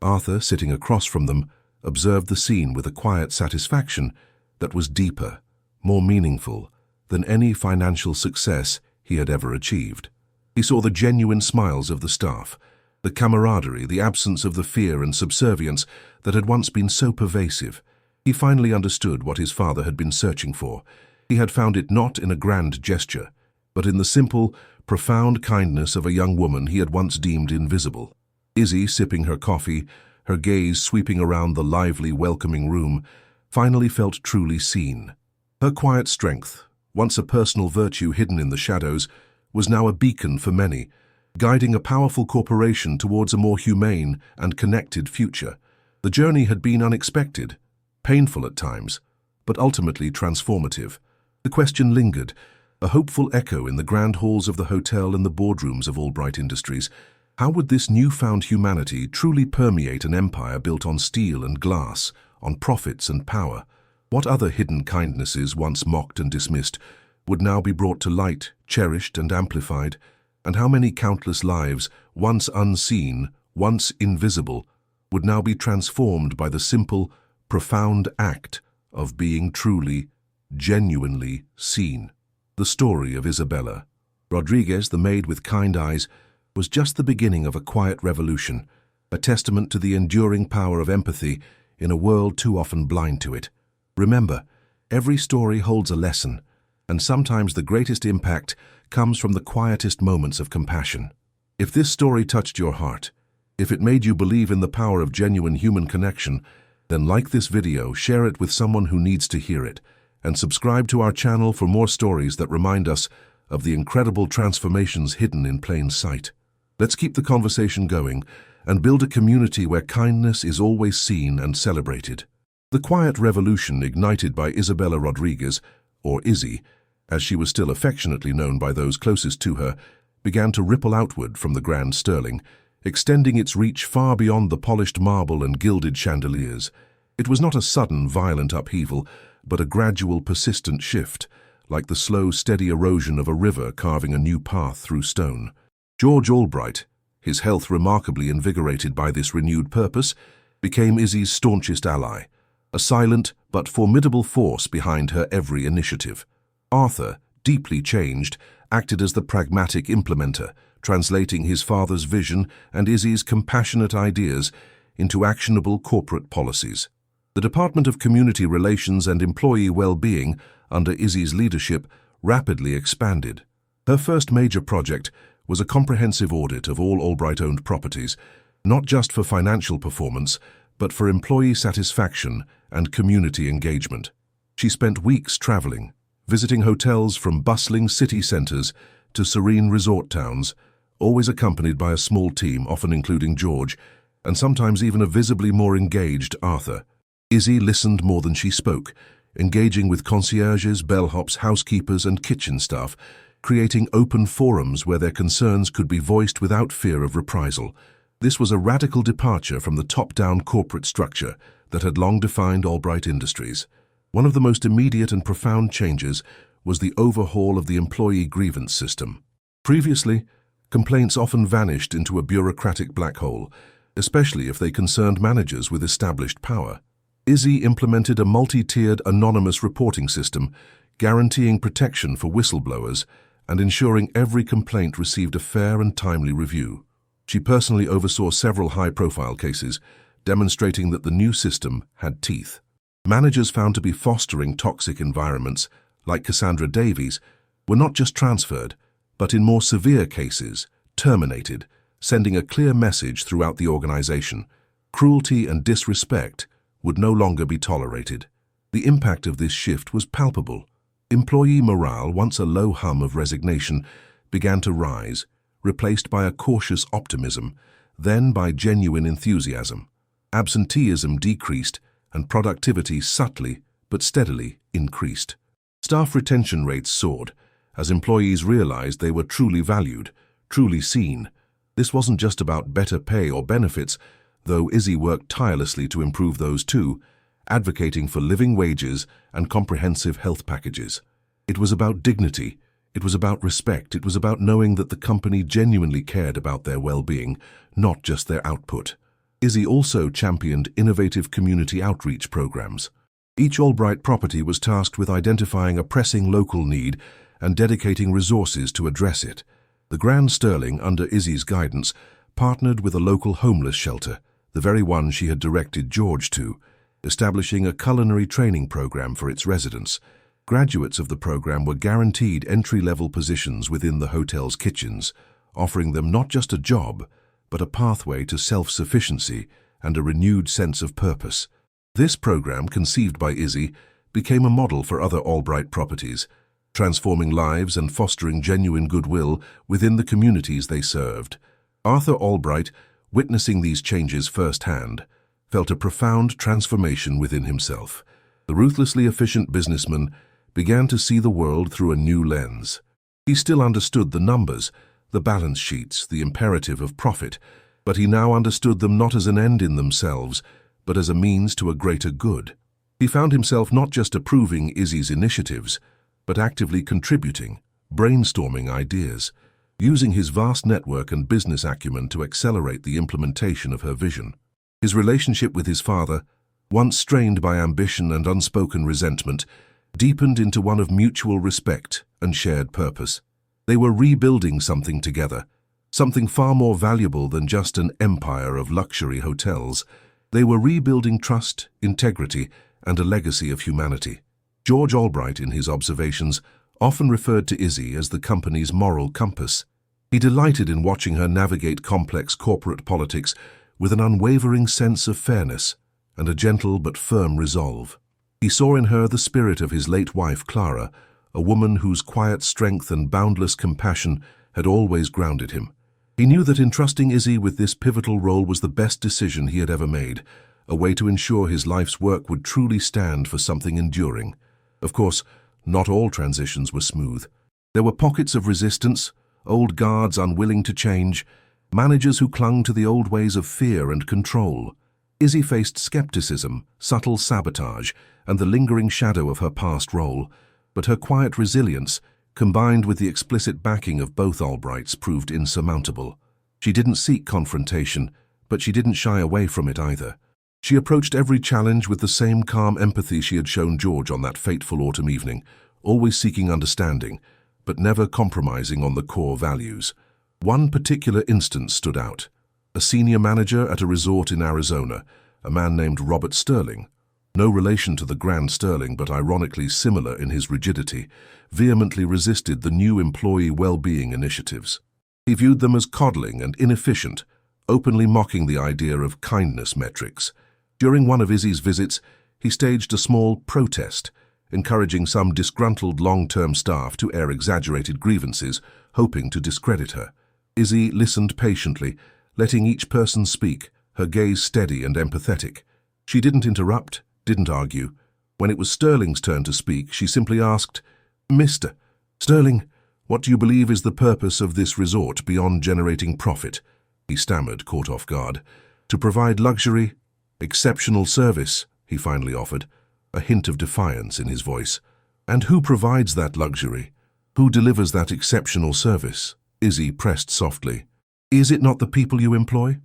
Arthur, sitting across from them, observed the scene with a quiet satisfaction that was deeper, more meaningful than any financial success he had ever achieved. He saw the genuine smiles of the staff, the camaraderie, the absence of the fear and subservience that had once been so pervasive. He finally understood what his father had been searching for. He had found it not in a grand gesture, but in the simple, profound kindness of a young woman he had once deemed invisible. Izzy, sipping her coffee, her gaze sweeping around the lively, welcoming room, finally felt truly seen. Her quiet strength, once a personal virtue hidden in the shadows, was now a beacon for many, guiding a powerful corporation towards a more humane and connected future. The journey had been unexpected, painful at times, but ultimately transformative. The question lingered, a hopeful echo in the grand halls of the hotel and the boardrooms of Albright Industries. How would this newfound humanity truly permeate an empire built on steel and glass, on profits and power? What other hidden kindnesses, once mocked and dismissed, would now be brought to light, cherished and amplified? And how many countless lives, once unseen, once invisible, would now be transformed by the simple, profound act of being truly, genuinely seen? The story of Isabella Rodriguez, the maid with kind eyes, was just the beginning of a quiet revolution, a testament to the enduring power of empathy in a world too often blind to it. Remember, every story holds a lesson, and sometimes the greatest impact comes from the quietest moments of compassion. If this story touched your heart, if it made you believe in the power of genuine human connection, then like this video, share it with someone who needs to hear it, and subscribe to our channel for more stories that remind us of the incredible transformations hidden in plain sight. Let's keep the conversation going and build a community where kindness is always seen and celebrated. The quiet revolution ignited by Isabella Rodriguez, or Izzy, as she was still affectionately known by those closest to her, began to ripple outward from the Grand Sterling, extending its reach far beyond the polished marble and gilded chandeliers. It was not a sudden, violent upheaval, but a gradual, persistent shift, like the slow, steady erosion of a river carving a new path through stone. George Albright, his health remarkably invigorated by this renewed purpose, became Izzy's staunchest ally, a silent but formidable force behind her every initiative. Arthur, deeply changed, acted as the pragmatic implementer, translating his father's vision and Izzy's compassionate ideas into actionable corporate policies. The Department of Community Relations and Employee Well-being, under Izzy's leadership, rapidly expanded. Her first major project was a comprehensive audit of all Albright-owned properties, not just for financial performance, but for employee satisfaction and community engagement. She spent weeks traveling, visiting hotels from bustling city centers to serene resort towns, always accompanied by a small team, often including George, and sometimes even a visibly more engaged Arthur. Izzy listened more than she spoke, engaging with concierges, bellhops, housekeepers, and kitchen staff, creating open forums where their concerns could be voiced without fear of reprisal. This was a radical departure from the top-down corporate structure that had long defined Albright Industries. One of the most immediate and profound changes was the overhaul of the employee grievance system. Previously, complaints often vanished into a bureaucratic black hole, especially if they concerned managers with established power. Izzy implemented a multi-tiered anonymous reporting system, guaranteeing protection for whistleblowers and ensuring every complaint received a fair and timely review. She personally oversaw several high-profile cases, demonstrating that the new system had teeth. Managers found to be fostering toxic environments, like Cassandra Davies, were not just transferred, but in more severe cases, terminated, sending a clear message throughout the organization. Cruelty and disrespect would no longer be tolerated. The impact of this shift was palpable. Employee morale, once a low hum of resignation, began to rise, replaced by a cautious optimism, then by genuine enthusiasm. Absenteeism decreased, and productivity subtly but steadily increased. Staff retention rates soared, as employees realized they were truly valued, truly seen. This wasn't just about better pay or benefits, though Izzy worked tirelessly to improve those too, advocating for living wages and comprehensive health packages. It was about dignity, it was about respect, it was about knowing that the company genuinely cared about their well-being, not just their output. Izzy also championed innovative community outreach programs. Each Albright property was tasked with identifying a pressing local need and dedicating resources to address it. The Grand Sterling, under Izzy's guidance, partnered with a local homeless shelter, the very one she had directed George to, establishing a culinary training program for its residents. Graduates of the program were guaranteed entry-level positions within the hotel's kitchens, offering them not just a job, but a pathway to self-sufficiency and a renewed sense of purpose. This program, conceived by Izzy, became a model for other Albright properties, transforming lives and fostering genuine goodwill within the communities they served. Arthur Albright, witnessing these changes firsthand, felt a profound transformation within himself. The ruthlessly efficient businessman began to see the world through a new lens. He still understood the numbers, the balance sheets, the imperative of profit, but he now understood them not as an end in themselves, but as a means to a greater good. He found himself not just approving Izzy's initiatives, but actively contributing, brainstorming ideas, using his vast network and business acumen to accelerate the implementation of her vision. His relationship with his father, once strained by ambition and unspoken resentment, deepened into one of mutual respect and shared purpose. They were rebuilding something together, something far more valuable than just an empire of luxury hotels. They were rebuilding trust, integrity, and a legacy of humanity. George Albright, in his observations, often referred to Izzy as the company's moral compass. He delighted in watching her navigate complex corporate politics with an unwavering sense of fairness and a gentle but firm resolve. He saw in her the spirit of his late wife, Clara, a woman whose quiet strength and boundless compassion had always grounded him. He knew that entrusting Izzy with this pivotal role was the best decision he had ever made, a way to ensure his life's work would truly stand for something enduring. Of course, not all transitions were smooth. There were pockets of resistance, old guards unwilling to change, managers who clung to the old ways of fear and control. Izzy faced skepticism, subtle sabotage, and the lingering shadow of her past role, but her quiet resilience, combined with the explicit backing of both Albrights, proved insurmountable. She didn't seek confrontation, but she didn't shy away from it either. She approached every challenge with the same calm empathy she had shown George on that fateful autumn evening, always seeking understanding, but never compromising on the core values. One particular instance stood out. A senior manager at a resort in Arizona, a man named Robert Sterling, no relation to the Grand Sterling but ironically similar in his rigidity, vehemently resisted the new employee well-being initiatives. He viewed them as coddling and inefficient, openly mocking the idea of kindness metrics. During one of Izzy's visits, he staged a small protest, encouraging some disgruntled long-term staff to air exaggerated grievances, hoping to discredit her. Izzy listened patiently, letting each person speak, her gaze steady and empathetic. She didn't interrupt, didn't argue. When it was Sterling's turn to speak, she simply asked, "Mr. Sterling, what do you believe is the purpose of this resort beyond generating profit?" He stammered, caught off guard. "To provide luxury, exceptional service," he finally offered, a hint of defiance in his voice. "And who provides that luxury? Who delivers that exceptional service?" Izzy pressed softly. Is it not the people you employ?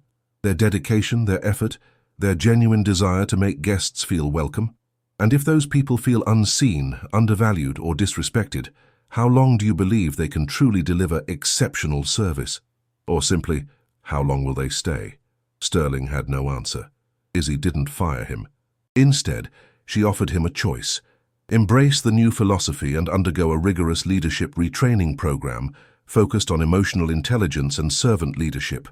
Their dedication, their effort, their genuine desire to make guests feel welcome? And if those people feel unseen, undervalued, or disrespected, how long do you believe they can truly deliver exceptional service? Or simply, how long will they stay? Sterling had no answer. Izzy didn't fire him. Instead, she offered him a choice. Embrace the new philosophy and undergo a rigorous leadership retraining program focused on emotional intelligence and servant leadership,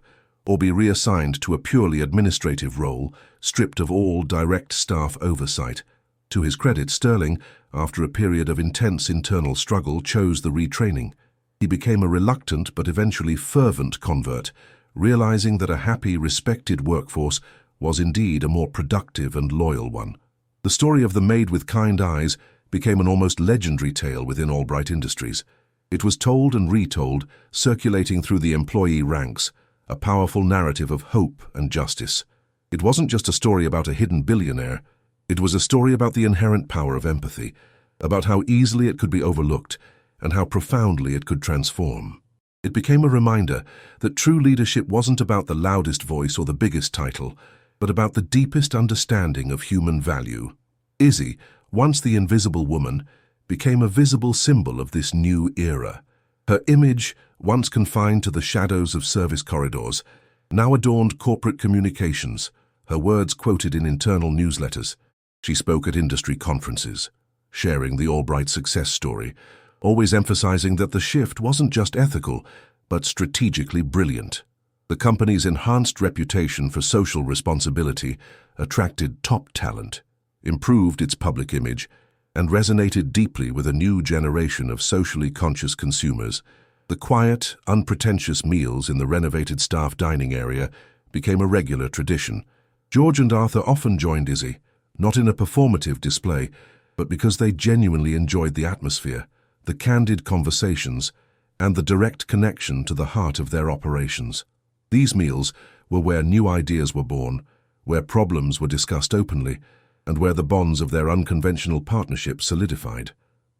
or be reassigned to a purely administrative role, stripped of all direct staff oversight. To his credit, Sterling, after a period of intense internal struggle, chose the retraining. He became a reluctant but eventually fervent convert, realizing that a happy, respected workforce was indeed a more productive and loyal one. The story of the Maid with Kind Eyes became an almost legendary tale within Albright Industries. It was told and retold, circulating through the employee ranks, a powerful narrative of hope and justice. It wasn't just a story about a hidden billionaire. It was a story about the inherent power of empathy, about how easily it could be overlooked and how profoundly it could transform. It became a reminder that true leadership wasn't about the loudest voice or the biggest title, but about the deepest understanding of human value. Izzy, once the invisible woman, became a visible symbol of this new era. Her image, once confined to the shadows of service corridors, now adorned corporate communications, her words quoted in internal newsletters. She spoke at industry conferences, sharing the Albright success story, always emphasizing that the shift wasn't just ethical, but strategically brilliant. The company's enhanced reputation for social responsibility attracted top talent, improved its public image, and resonated deeply with a new generation of socially conscious consumers. The quiet, unpretentious meals in the renovated staff dining area became a regular tradition. George and Arthur often joined Izzy, not in a performative display, but because they genuinely enjoyed the atmosphere, the candid conversations, and the direct connection to the heart of their operations. These meals were where new ideas were born, where problems were discussed openly, and where the bonds of their unconventional partnership solidified.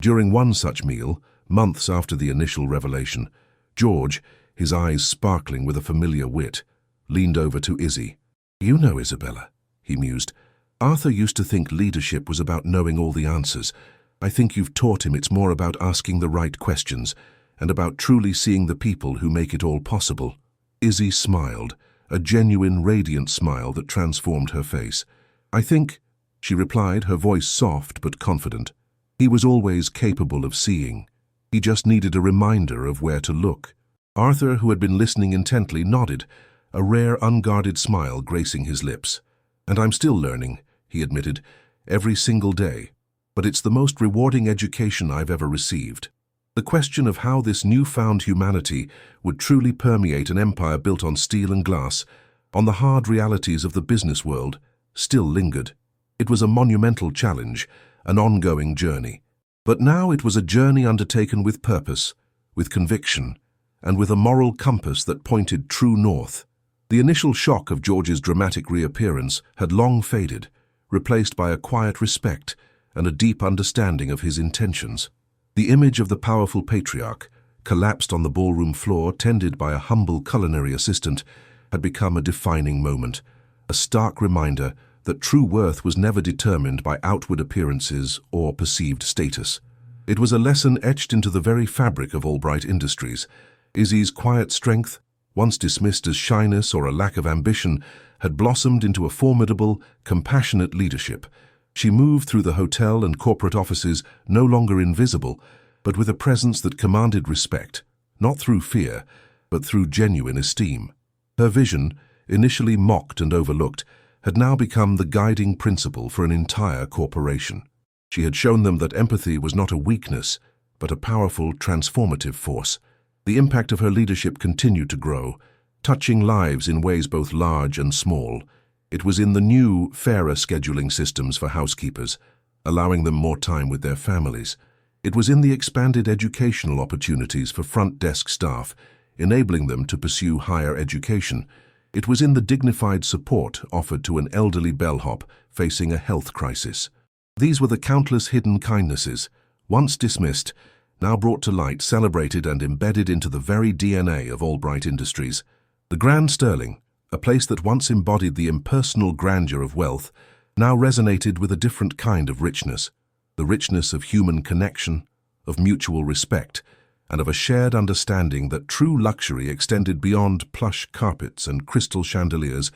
During one such meal, months after the initial revelation, George, his eyes sparkling with a familiar wit, leaned over to Izzy. "You know, Isabella," he mused, "Arthur used to think leadership was about knowing all the answers. I think you've taught him it's more about asking the right questions and about truly seeing the people who make it all possible." Izzy smiled, a genuine, radiant smile that transformed her face. "I think," she replied, her voice soft but confident, "he was always capable of seeing. He just needed a reminder of where to look." Arthur, who had been listening intently, nodded, a rare, unguarded smile gracing his lips. "And I'm still learning," he admitted, "every single day. But it's the most rewarding education I've ever received." The question of how this newfound humanity would truly permeate an empire built on steel and glass, on the hard realities of the business world, still lingered. It was a monumental challenge, an ongoing journey. But now it was a journey undertaken with purpose, with conviction, and with a moral compass that pointed true north. The initial shock of George's dramatic reappearance had long faded, replaced by a quiet respect and a deep understanding of his intentions. The image of the powerful patriarch, collapsed on the ballroom floor, tended by a humble culinary assistant, had become a defining moment, a stark reminder that true worth was never determined by outward appearances or perceived status. It was a lesson etched into the very fabric of Albright Industries. Izzy's quiet strength, once dismissed as shyness or a lack of ambition, had blossomed into a formidable, compassionate leadership. She moved through the hotel and corporate offices no longer invisible, but with a presence that commanded respect, not through fear, but through genuine esteem. Her vision, initially mocked and overlooked, had now become the guiding principle for an entire corporation. She had shown them that empathy was not a weakness, but a powerful, transformative force. The impact of her leadership continued to grow, touching lives in ways both large and small. It was in the new, fairer scheduling systems for housekeepers, allowing them more time with their families. It was in the expanded educational opportunities for front desk staff, enabling them to pursue higher education. It was in the dignified support offered to an elderly bellhop facing a health crisis. These were the countless hidden kindnesses, once dismissed, now brought to light, celebrated and embedded into the very DNA of Albright Industries. The Grand Sterling, a place that once embodied the impersonal grandeur of wealth, now resonated with a different kind of richness, the richness of human connection, of mutual respect, and of a shared understanding that true luxury extended beyond plush carpets and crystal chandeliers,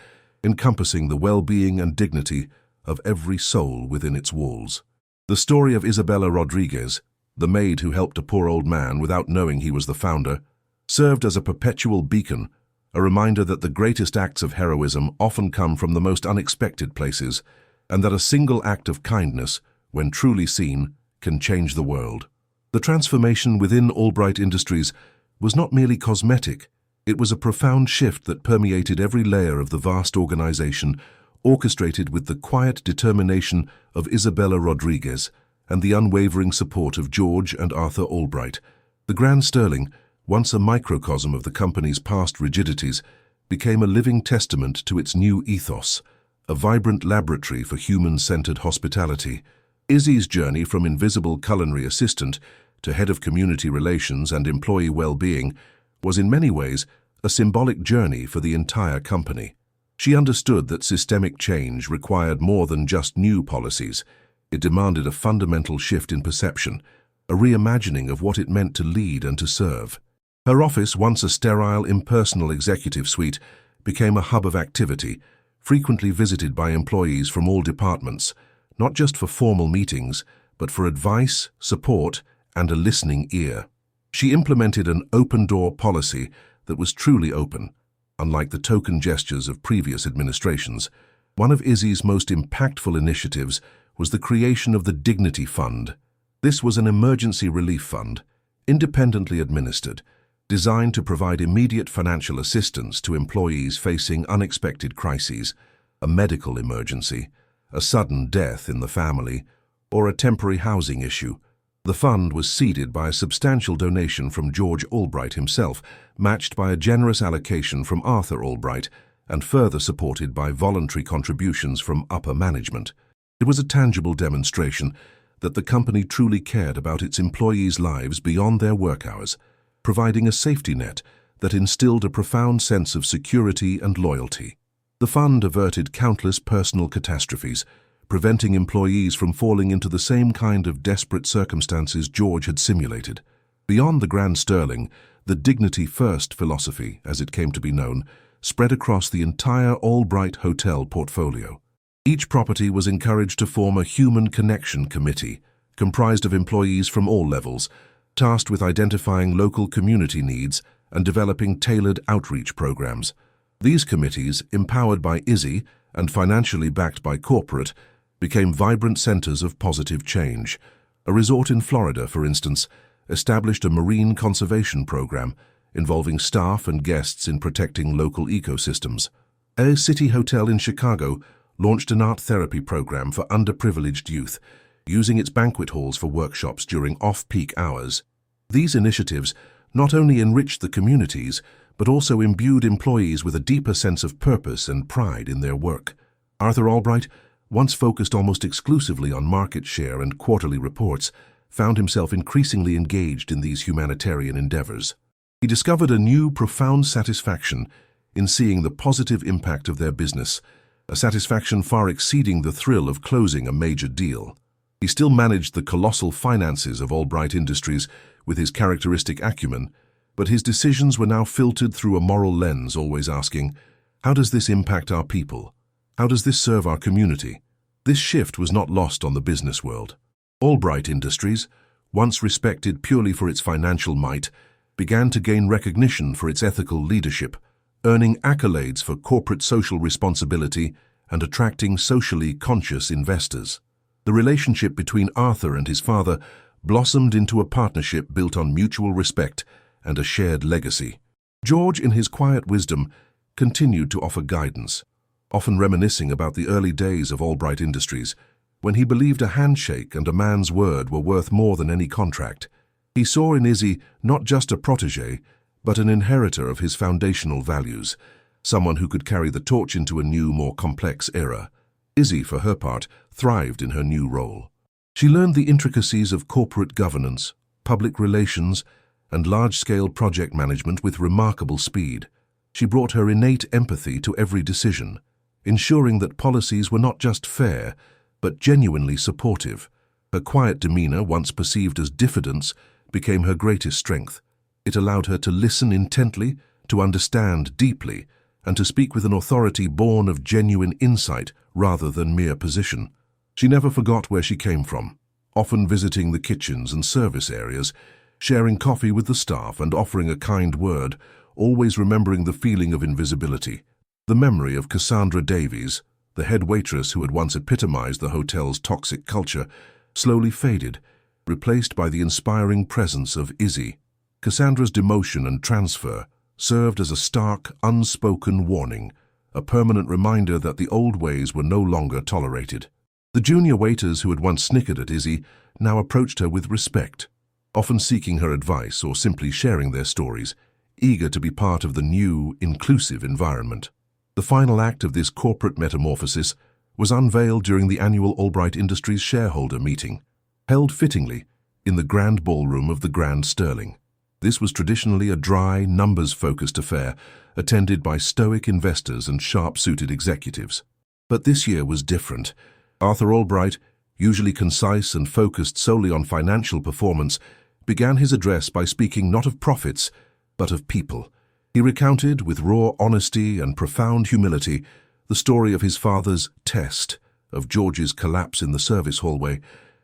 encompassing the well-being and dignity of every soul within its walls. The story of Isabella Rodriguez, the maid who helped a poor old man without knowing he was the founder, served as a perpetual beacon, a reminder that the greatest acts of heroism often come from the most unexpected places, and that a single act of kindness, when truly seen, can change the world. The transformation within Albright Industries was not merely cosmetic, it was a profound shift that permeated every layer of the vast organization, orchestrated with the quiet determination of Isabella Rodriguez and the unwavering support of George and Arthur Albright. The Grand Sterling, once a microcosm of the company's past rigidities, became a living testament to its new ethos, a vibrant laboratory for human-centered hospitality. Izzy's journey from invisible culinary assistant to head of community relations and employee well-being was in many ways a symbolic journey for the entire company. She understood that systemic change required more than just new policies. It demanded a fundamental shift in perception, a reimagining of what it meant to lead and to serve. Her office, once a sterile, impersonal executive suite, became a hub of activity, frequently visited by employees from all departments, not just for formal meetings, but for advice, support, and a listening ear. She implemented an open-door policy that was truly open, unlike the token gestures of previous administrations. One of Izzy's most impactful initiatives was the creation of the Dignity Fund. This was an emergency relief fund, independently administered, designed to provide immediate financial assistance to employees facing unexpected crises, a medical emergency, a sudden death in the family, or a temporary housing issue. The fund was seeded by a substantial donation from George Albright himself, matched by a generous allocation from Arthur Albright, and further supported by voluntary contributions from upper management. It was a tangible demonstration that the company truly cared about its employees' lives beyond their work hours, providing a safety net that instilled a profound sense of security and loyalty. The fund averted countless personal catastrophes, preventing employees from falling into the same kind of desperate circumstances George had simulated. Beyond the Grand Sterling, the Dignity First philosophy, as it came to be known, spread across the entire Albright hotel portfolio. Each property was encouraged to form a human connection committee, comprised of employees from all levels, tasked with identifying local community needs and developing tailored outreach programs. These committees, empowered by Izzy and financially backed by corporate, became vibrant centers of positive change. A resort in Florida, for instance, established a marine conservation program involving staff and guests in protecting local ecosystems. A city hotel in Chicago launched an art therapy program for underprivileged youth, using its banquet halls for workshops during off-peak hours. These initiatives not only enriched the communities, but also imbued employees with a deeper sense of purpose and pride in their work. Arthur Albright, once focused almost exclusively on market share and quarterly reports, found himself increasingly engaged in these humanitarian endeavors. He discovered a new, profound satisfaction in seeing the positive impact of their business, a satisfaction far exceeding the thrill of closing a major deal. He still managed the colossal finances of Albright Industries with his characteristic acumen, but his decisions were now filtered through a moral lens, always asking, how does this impact our people? How does this serve our community? This shift was not lost on the business world. Albright Industries, once respected purely for its financial might, began to gain recognition for its ethical leadership, earning accolades for corporate social responsibility and attracting socially conscious investors. The relationship between Arthur and his father blossomed into a partnership built on mutual respect and a shared legacy. George, in his quiet wisdom, continued to offer guidance, often reminiscing about the early days of Albright Industries, when he believed a handshake and a man's word were worth more than any contract. He saw in Izzy not just a protégé, but an inheritor of his foundational values, someone who could carry the torch into a new, more complex era. Izzy, for her part, thrived in her new role. She learned the intricacies of corporate governance, public relations, and large-scale project management with remarkable speed. She brought her innate empathy to every decision, ensuring that policies were not just fair, but genuinely supportive. Her quiet demeanor, once perceived as diffidence, became her greatest strength. It allowed her to listen intently, to understand deeply, and to speak with an authority born of genuine insight rather than mere position. She never forgot where she came from, often visiting the kitchens and service areas, sharing coffee with the staff and offering a kind word, always remembering the feeling of invisibility. The memory of Cassandra Davies, the head waitress who had once epitomized the hotel's toxic culture, slowly faded, replaced by the inspiring presence of Izzy. Cassandra's demotion and transfer served as a stark, unspoken warning, a permanent reminder that the old ways were no longer tolerated. The junior waiters who had once snickered at Izzy now approached her with respect, often seeking her advice or simply sharing their stories, eager to be part of the new, inclusive environment. The final act of this corporate metamorphosis was unveiled during the annual Albright Industries shareholder meeting, held fittingly in the Grand Ballroom of the Grand Sterling. This was traditionally a dry, numbers-focused affair, attended by stoic investors and sharp-suited executives. But this year was different. Arthur Albright, usually concise and focused solely on financial performance, began his address by speaking not of profits, but of people. He recounted, with raw honesty and profound humility, the story of his father's test, of George's collapse in the service hallway,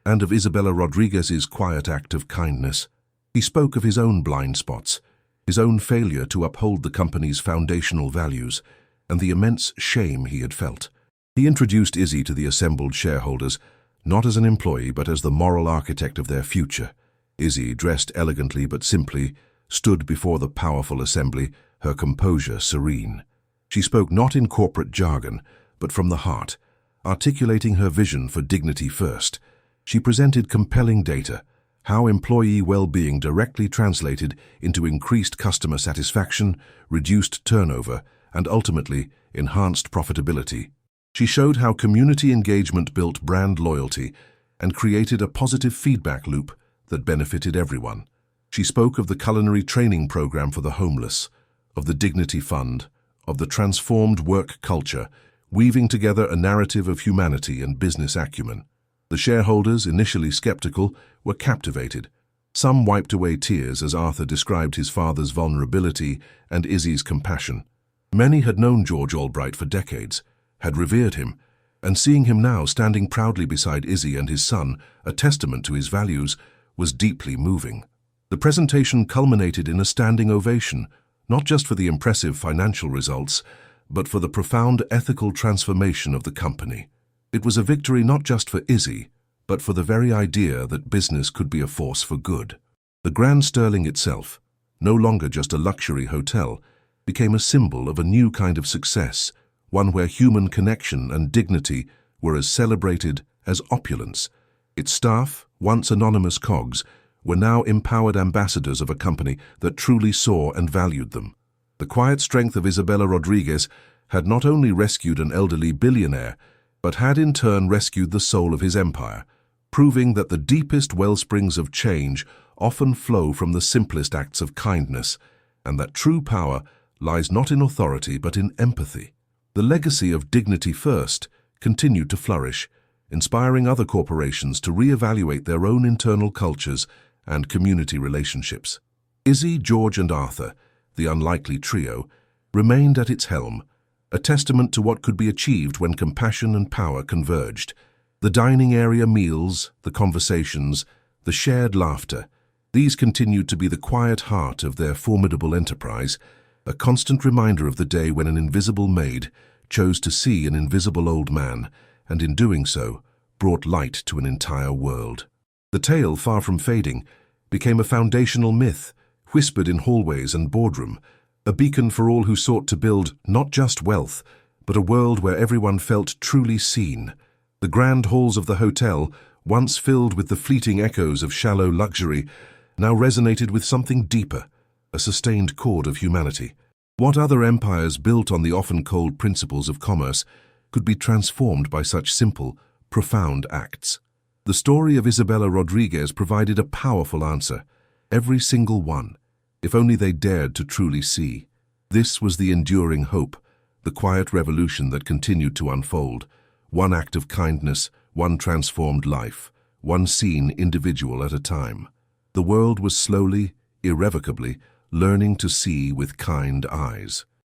and of Isabella Rodriguez's quiet act of kindness. He spoke of his own blind spots, his own failure to uphold the company's foundational values, and the immense shame he had felt. He introduced Izzy to the assembled shareholders, not as an employee but as the moral architect of their future. Izzy, dressed elegantly but simply, stood before the powerful assembly, her composure serene. She spoke not in corporate jargon, but from the heart, articulating her vision for dignity first. She presented compelling data, how employee well-being directly translated into increased customer satisfaction, reduced turnover, and ultimately enhanced profitability. She showed how community engagement built brand loyalty and created a positive feedback loop that benefited everyone. She spoke of the culinary training program for the homeless, of the Dignity Fund, of the transformed work culture, weaving together a narrative of humanity and business acumen. The shareholders, initially skeptical, were captivated. Some wiped away tears as Arthur described his father's vulnerability and Izzy's compassion. Many had known George Albright for decades, had revered him, and seeing him now standing proudly beside Izzy and his son, a testament to his values, was deeply moving. The presentation culminated in a standing ovation, not just for the impressive financial results, but for the profound ethical transformation of the company. It was a victory not just for Izzy, but for the very idea that business could be a force for good. The Grand Sterling itself, no longer just a luxury hotel, became a symbol of a new kind of success, one where human connection and dignity were as celebrated as opulence. Its staff, once anonymous cogs, were now empowered ambassadors of a company that truly saw and valued them. The quiet strength of Isabella Rodriguez had not only rescued an elderly billionaire, but had in turn rescued the soul of his empire, proving that the deepest wellsprings of change often flow from the simplest acts of kindness, and that true power lies not in authority but in empathy. The legacy of Dignity First continued to flourish, inspiring other corporations to re-evaluate their own internal cultures and community relationships. Izzy, George, and Arthur, the unlikely trio, remained at its helm, a testament to what could be achieved when compassion and power converged. The dining area meals, the conversations, the shared laughter, these continued to be the quiet heart of their formidable enterprise, a constant reminder of the day when an invisible maid chose to see an invisible old man, and in doing so, brought light to an entire world. The tale, far from fading, became a foundational myth, whispered in hallways and boardroom, a beacon for all who sought to build not just wealth, but a world where everyone felt truly seen. The grand halls of the hotel, once filled with the fleeting echoes of shallow luxury, now resonated with something deeper, a sustained chord of humanity. What other empires built on the often cold principles of commerce could be transformed by such simple, profound acts? The story of Isabella Rodriguez provided a powerful answer. Every single one, if only they dared to truly see. This was the enduring hope, the quiet revolution that continued to unfold. One act of kindness, one transformed life, one seen individual at a time. The world was slowly, irrevocably, learning to see with kind eyes.